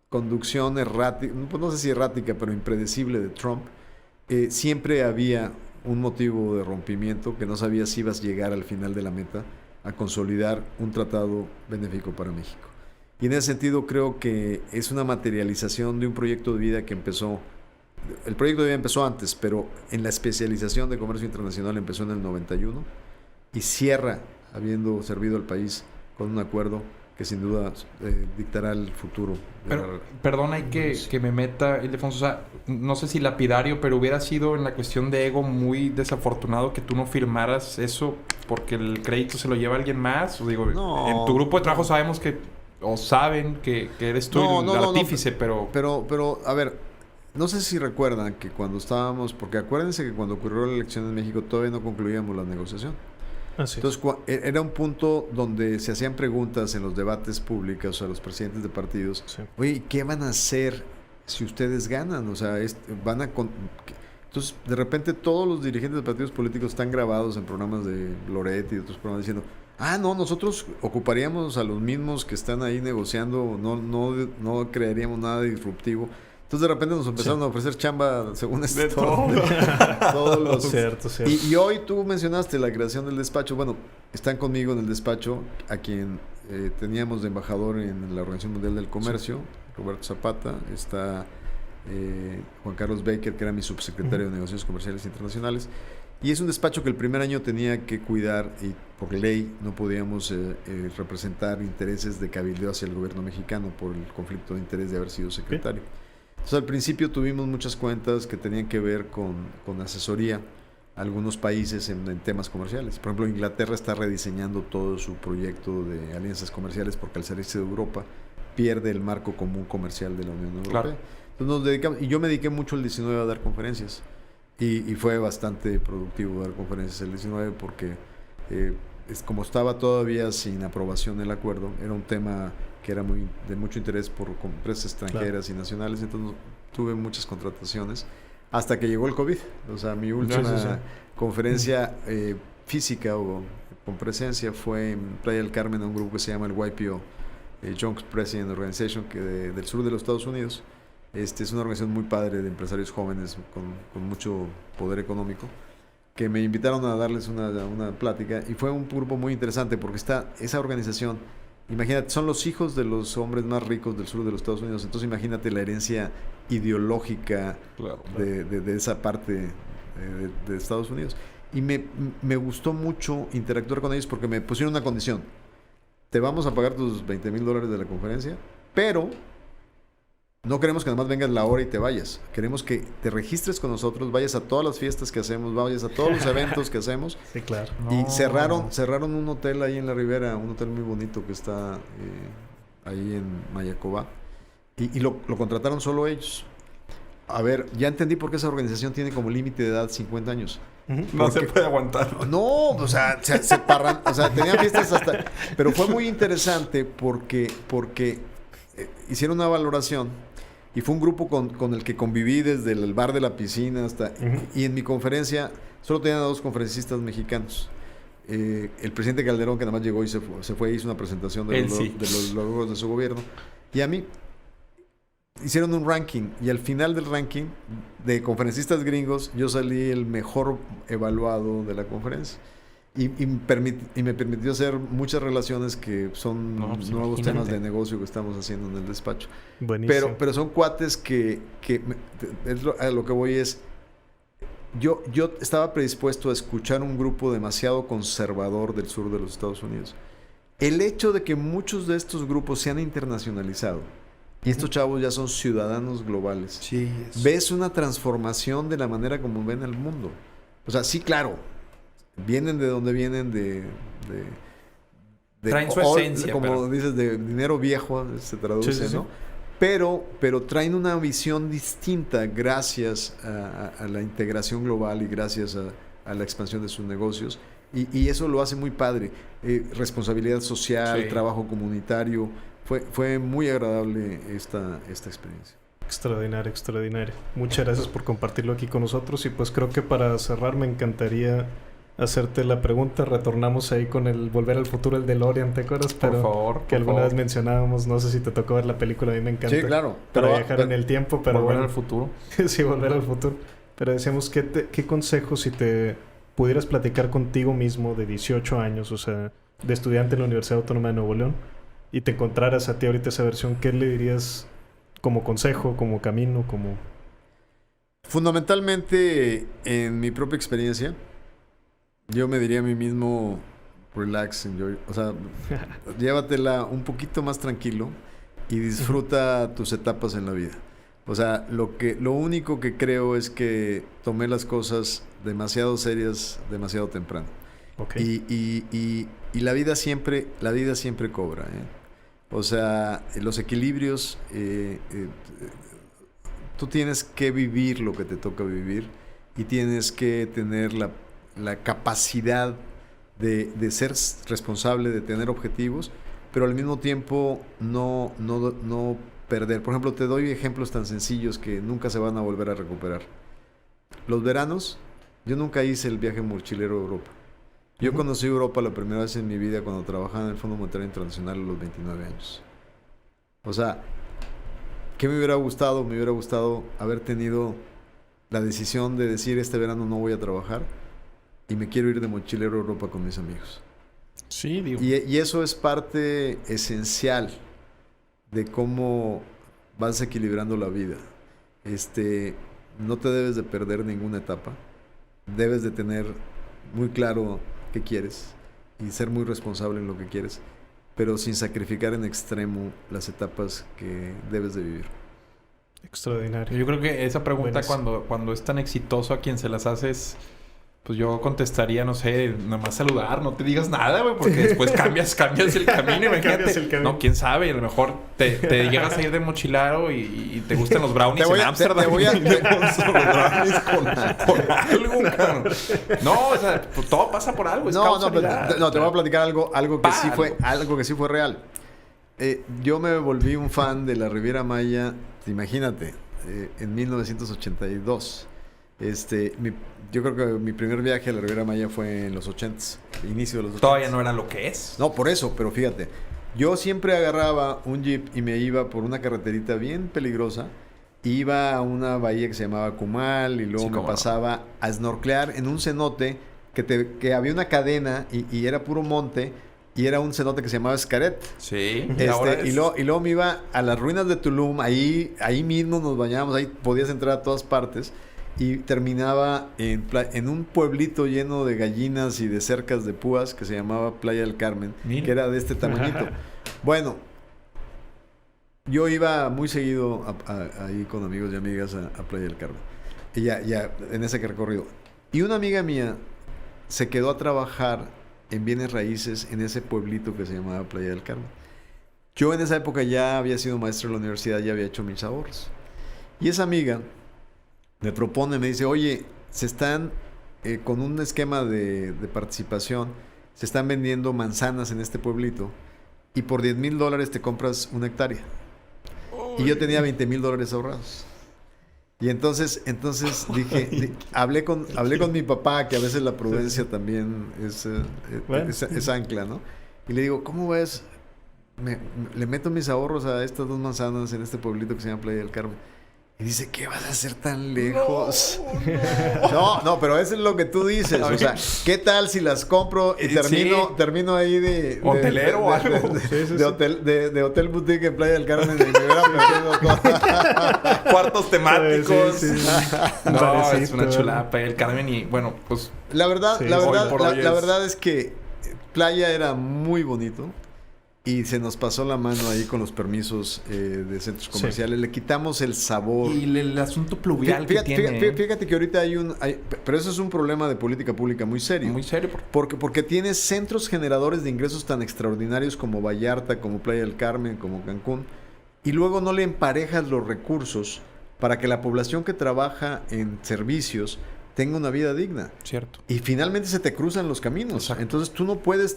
conducción errática, no sé si errática, pero impredecible de Trump, siempre había un motivo de rompimiento que no sabía si ibas a llegar al final de la meta a consolidar un tratado benéfico para México. Y en ese sentido creo que es una materialización de un proyecto de vida que empezó, el proyecto de vida empezó antes, pero en la especialización de comercio internacional empezó en el 91 y cierra habiendo servido al país con un acuerdo que sin duda dictará el futuro. Pero, perdona que me meta, Ildefonso, o sea, no sé si lapidario, pero hubiera sido en la cuestión de ego muy desafortunado que tú no firmaras eso porque el crédito se lo lleva alguien más. O digo, no, en tu grupo de trabajo sabemos que, o saben que eres tú el artífice, pero... Pero, a ver, no sé si recuerdan que cuando estábamos, porque acuérdense que cuando ocurrió la elección en México todavía no concluíamos la negociación. Así. Entonces, era un punto donde se hacían preguntas en los debates públicos a los presidentes de partidos. Sí. Oye, ¿qué van a hacer si ustedes ganan? O sea, van a... Entonces, de repente todos los dirigentes de partidos políticos están grabados en programas de Loret y otros programas diciendo, no, nosotros ocuparíamos a los mismos que están ahí negociando, no crearíamos nada disruptivo. Entonces de repente nos empezaron a ofrecer chamba según todos los... Cierto. Y hoy tú mencionaste la creación del despacho. Bueno, están conmigo en el despacho a quien teníamos de embajador en la Organización Mundial del Comercio, Roberto Zapata. Está Juan Carlos Baker, que era mi subsecretario de Negociaciones Comerciales Internacionales. Y es un despacho que el primer año tenía que cuidar y por ley no podíamos representar intereses de cabildeo hacia el gobierno mexicano por el conflicto de interés de haber sido secretario. Entonces, al principio tuvimos muchas cuentas que tenían que ver con asesoría a algunos países en temas comerciales. Por ejemplo, Inglaterra está rediseñando todo su proyecto de alianzas comerciales porque al salirse de Europa pierde el marco común comercial de la Unión Europea. Claro. Entonces nos dedicamos, y yo me dediqué mucho el 19 a dar conferencias y fue bastante productivo dar conferencias el 19 porque como estaba todavía sin aprobación el acuerdo, era un tema que era de mucho interés por empresas extranjeras y nacionales, entonces tuve muchas contrataciones hasta que llegó el COVID. O sea, mi última conferencia física o con presencia fue en Playa del Carmen, a un grupo que se llama el YPO, Young President Organization, que del sur de los Estados Unidos, Es una organización muy padre de empresarios jóvenes con mucho poder económico, que me invitaron a darles una plática, y fue un grupo muy interesante porque está esa organización, imagínate, son los hijos de los hombres más ricos del sur de los Estados Unidos, entonces imagínate la herencia ideológica de esa parte de Estados Unidos. Y me gustó mucho interactuar con ellos porque me pusieron una condición: te vamos a pagar tus $20,000 de la conferencia, pero no queremos que nada más vengas la hora y te vayas. Queremos que te registres con nosotros, vayas a todas las fiestas que hacemos, vayas a todos los eventos que hacemos. Sí, claro. Y cerraron un hotel ahí en la Ribera, un hotel muy bonito que está ahí en Mayacobá. Y lo contrataron solo ellos. A ver, ya entendí por qué esa organización tiene como límite de edad 50 años. No se puede aguantar. No, o sea, se parran, o sea, tenían fiestas hasta... Pero fue muy interesante porque hicieron una valoración y fue un grupo con el que conviví desde el bar de la piscina hasta... Y en mi conferencia solo tenían a 2 conferencistas mexicanos. El presidente Calderón, que nada más llegó y se fue, hizo una presentación de los logros de su gobierno. Y a mí hicieron un ranking, y al final del ranking de conferencistas gringos yo salí el mejor evaluado de la conferencia, y me permitió hacer muchas relaciones que son nuevos temas de negocio que estamos haciendo en el despacho. Buenísimo. Pero son cuates que a lo que voy es, yo estaba predispuesto a escuchar un grupo demasiado conservador del sur de los Estados Unidos. El hecho de que muchos de estos grupos se han internacionalizado y estos chavos ya son ciudadanos globales. Sí, ves una transformación de la manera como ven el mundo. O sea, sí, claro, vienen de donde vienen, traen su esencia. Como dices, de dinero viejo, se traduce, ¿no? Pero traen una visión distinta gracias a la integración global y gracias a la expansión de sus negocios. Y eso lo hace muy padre. Responsabilidad social, trabajo comunitario. Fue muy agradable esta experiencia. Extraordinario, extraordinario. Muchas gracias por compartirlo aquí con nosotros. Y pues creo que para cerrar me encantaría hacerte la pregunta. Retornamos ahí con el Volver al Futuro, el DeLorean, ¿te acuerdas? Por favor. Que alguna vez mencionábamos, no sé si te tocó ver la película, a mí me encanta. Sí, claro. Para viajar en el tiempo, pero Volver al futuro. Sí, Volver al Futuro. Pero decíamos, ¿qué consejos, si te pudieras platicar contigo mismo de 18 años, o sea, de estudiante en la Universidad Autónoma de Nuevo León, y te encontraras a ti ahorita esa versión, ¿qué le dirías como consejo, como camino, como...? Fundamentalmente, en mi propia experiencia, yo me diría a mí mismo, relax, enjoy. O sea, llévatela un poquito más tranquilo y disfruta tus etapas en la vida. O sea, lo único que creo es que tomé las cosas demasiado serias, demasiado temprano. Okay. Y la vida siempre cobra, ¿eh? O sea, los equilibrios, tú tienes que vivir lo que te toca vivir y tienes que tener la capacidad de ser responsable, de tener objetivos, pero al mismo tiempo no perder. Por ejemplo, te doy ejemplos tan sencillos que nunca se van a volver a recuperar. Los veranos, yo nunca hice el viaje mochilero a Europa. Yo conocí Europa la primera vez en mi vida cuando trabajaba en el Fondo Monetario Internacional a los 29 años. O sea, ¿qué me hubiera gustado? Me hubiera gustado haber tenido la decisión de decir, este verano no voy a trabajar y me quiero ir de mochilero a Europa con mis amigos. Sí, digo. Y eso es parte esencial de cómo vas equilibrando la vida. No te debes de perder ninguna etapa. Debes de tener muy claro qué quieres y ser muy responsable en lo que quieres, pero sin sacrificar en extremo las etapas que debes de vivir. Extraordinario. Yo creo que esa pregunta cuando es tan exitoso a quien se las haces, pues yo contestaría, no sé, nada más saludar, no te digas nada, güey, porque después cambias el camino, imagínate. No, quién sabe, a lo mejor te llegas a ir de mochilaro y te gustan los brownies en Ámsterdam. Te voy a... los brownies por algo, cabrón. No, o sea, pues todo pasa por algo, te voy a platicar algo que sí fue real. Yo me volví un fan de la Riviera Maya, imagínate, en 1982. Yo creo que mi primer viaje a la Riviera Maya fue en los 80s, inicio de los 80s. Todavía no era lo que es. No, por eso, pero fíjate. Yo siempre agarraba un jeep y me iba por una carreterita bien peligrosa iba a una bahía que se llamaba Cumal y luego me pasaba a snorkelear en un cenote que había una cadena y era puro monte y era un cenote que se llamaba Xcaret. Sí. Y luego me iba a las ruinas de Tulum, ahí mismo nos bañábamos, ahí podías entrar a todas partes y terminaba en un pueblito lleno de gallinas y de cercas de púas que se llamaba Playa del Carmen, que era de este tamañito. Bueno, yo iba muy seguido ahí con amigos y amigas a Playa del Carmen. Y ya en ese recorrido. Y una amiga mía se quedó a trabajar en bienes raíces en ese pueblito que se llamaba Playa del Carmen. Yo en esa época ya había sido maestro en la universidad, ya había hecho mis ahorros. Y esa amiga me propone, me dice, oye, se están con un esquema de participación, se están vendiendo manzanas en este pueblito y por $10,000 te compras una hectárea. Y yo tenía $20,000 ahorrados. Y entonces dije, hablé con mi papá, que a veces la prudencia también es ancla, ¿no? Y le digo, ¿cómo ves? Le meto mis ahorros a estas 2 manzanas en este pueblito que se llama Playa del Carmen. Y dice, ¿qué vas a hacer tan lejos? No, pero eso es lo que tú dices. O sea, ¿qué tal si las compro y termino ahí de hotelero o algo? De hotel boutique en Playa del Carmen y me hubiera perdido cuartos temáticos. Sí. No, es una chulada Playa del Carmen y bueno, pues... La verdad es que Playa era muy bonito. Y se nos pasó la mano ahí con los permisos de centros comerciales. Le quitamos el sabor. Y el asunto pluvial que tiene. Fíjate que ahorita pero eso es un problema de política pública muy serio. Muy serio. Porque tienes centros generadores de ingresos tan extraordinarios como Vallarta, como Playa del Carmen, como Cancún. Y luego no le emparejas los recursos para que la población que trabaja en servicios tenga una vida digna. Cierto. Y finalmente se te cruzan los caminos. Exacto. Entonces tú no puedes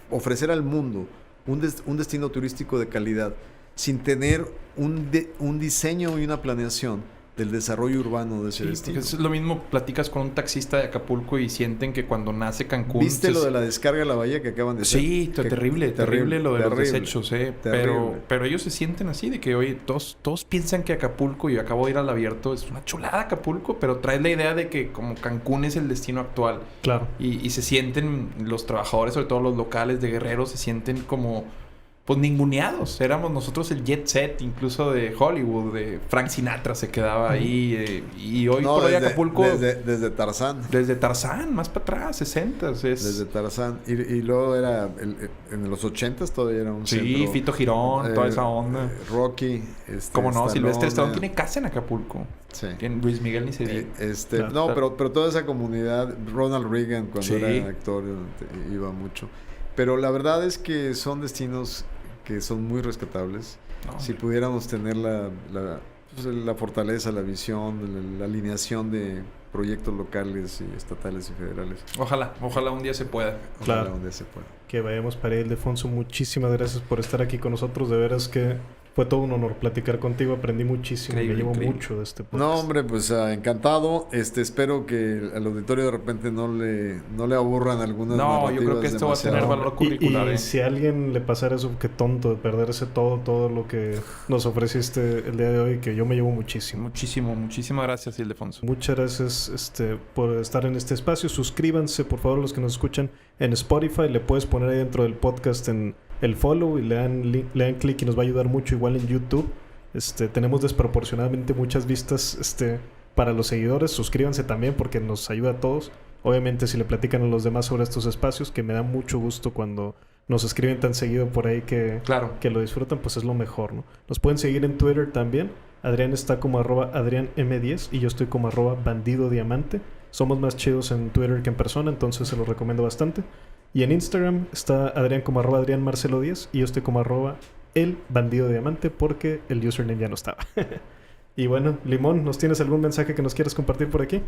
ofrecer al mundo un destino turístico de calidad sin tener un diseño y una planeación del desarrollo urbano de ese destino. Es lo mismo, platicas con un taxista de Acapulco y sienten que cuando nace Cancún... ¿Viste lo de la descarga de la bahía que acaban de hacer? Sí, terrible lo de los desechos, pero ellos se sienten así, de que, oye, todos piensan que Acapulco, y acabo de ir al abierto, es una chulada Acapulco, pero traes la idea de que como Cancún es el destino actual. Claro. Y se sienten, los trabajadores, sobre todo los locales de Guerrero, se sienten como... pues ninguneados. Éramos nosotros el jet set, incluso de Hollywood, de Frank Sinatra se quedaba ahí. Y hoy por hoy Acapulco... Desde Tarzán. Desde Tarzán, más para atrás, 60s. Desde Tarzán. Y luego era... en los 80s todavía era un centro... Sí, Fito Girón, toda esa onda. Rocky. ¿Cómo no? Silvestre Stallone tiene casa en Acapulco. Sí. Luis Miguel ni se diga. Claro. No, pero toda esa comunidad... Ronald Reagan, cuando era actor, iba mucho. Pero la verdad es que son destinos... que son muy rescatables. Si pudiéramos tener la fortaleza, la visión, la alineación de proyectos locales y estatales y federales. Ojalá un día se pueda. Ojalá un día se pueda. Que vayamos para ahí, Ildefonso. Muchísimas gracias por estar aquí con nosotros. De veras que fue todo un honor platicar contigo. Aprendí muchísimo. Me llevo mucho de este podcast. No, hombre, pues encantado. Espero que al auditorio de repente no le aburran algunas narrativas. No, yo creo que esto va a tener valor curricular. Y si a alguien le pasara eso, qué tonto de perderse todo lo que nos ofreciste el día de hoy, que yo me llevo muchísimo. Muchísimas gracias, Ildefonso. Muchas gracias por estar en este espacio. Suscríbanse, por favor, los que nos escuchan en Spotify. Le puedes poner ahí dentro del podcast en el follow y le dan clic y nos va a ayudar mucho. Igual en YouTube tenemos desproporcionadamente muchas vistas para los seguidores. Suscríbanse también porque nos ayuda a todos. Obviamente si le platican a los demás sobre estos espacios, que me da mucho gusto cuando nos escriben tan seguido por ahí que lo disfrutan, pues es lo mejor, ¿no? Nos pueden seguir en Twitter también. Adrián está como @AdriánM10 y yo estoy como @BandidoDiamante. Somos más chidos en Twitter que en persona, entonces se los recomiendo bastante. Y en Instagram está Adrián como @AdriánMarcelo10 y yo estoy como @ElBandidoDiamante porque el username ya no estaba. Y bueno, Limón, ¿nos tienes algún mensaje que nos quieras compartir por aquí?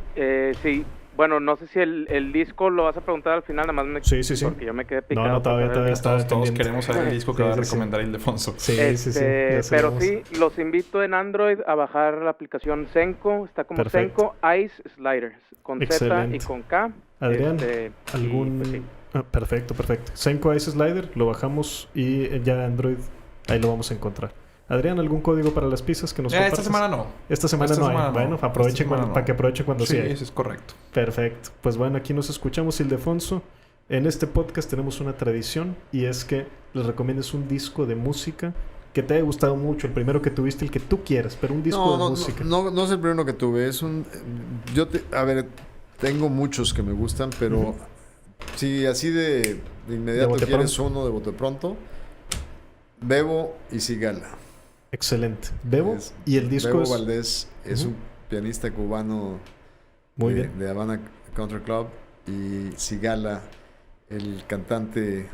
Sí. Bueno, no sé si el disco lo vas a preguntar al final, nada más Sí. Porque yo me quedé picado. No, todavía está. Todos queremos saber el disco que va a recomendar Ildefonso. Sí. Pero sí, los invito en Android a bajar la aplicación Zenko. Está como Zenko Ice Sliders. Con Z y con K. Adrián, ¿algún...? Pues sí. Perfecto. Zenko Ice Slider, lo bajamos y ya Android, ahí lo vamos a encontrar. Adrián, ¿algún código para las pizzas que nos compartas? Esta semana no. Esta semana no hay. Bueno, aprovechen para que aprovechen cuando sí. Sí, eso es correcto. Perfecto. Pues bueno, aquí nos escuchamos, Ildefonso. En este podcast tenemos una tradición y es que les recomiendes un disco de música que te haya gustado mucho, el primero que tuviste, el que tú quieras, pero un disco de música. No es el primero que tuve, es un... A ver, tengo muchos que me gustan, pero si así de inmediato quieres uno de bote pronto, Bebo y Sigala. Excelente. Bebo y el disco Bebo Valdés es un pianista cubano muy bien de Havana Country Club, y Sigala, el cantante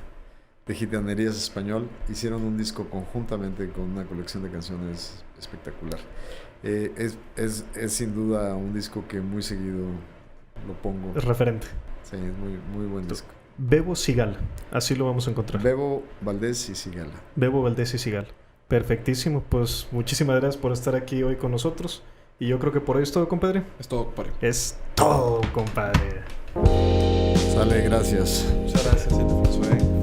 de gitanerías español, hicieron un disco conjuntamente con una colección de canciones espectacular. Es sin duda un disco que muy seguido lo pongo. Es referente. Sí, es muy, muy buen disco. Bebo Sigala, así lo vamos a encontrar. Bebo Valdés y Sigala. Bebo Valdés y Sigala. Perfectísimo, pues muchísimas gracias por estar aquí hoy con nosotros. Y yo creo que por hoy es todo, compadre. Es todo, compadre. Es todo, compadre. Sale, gracias. Muchas gracias, Ildefonso.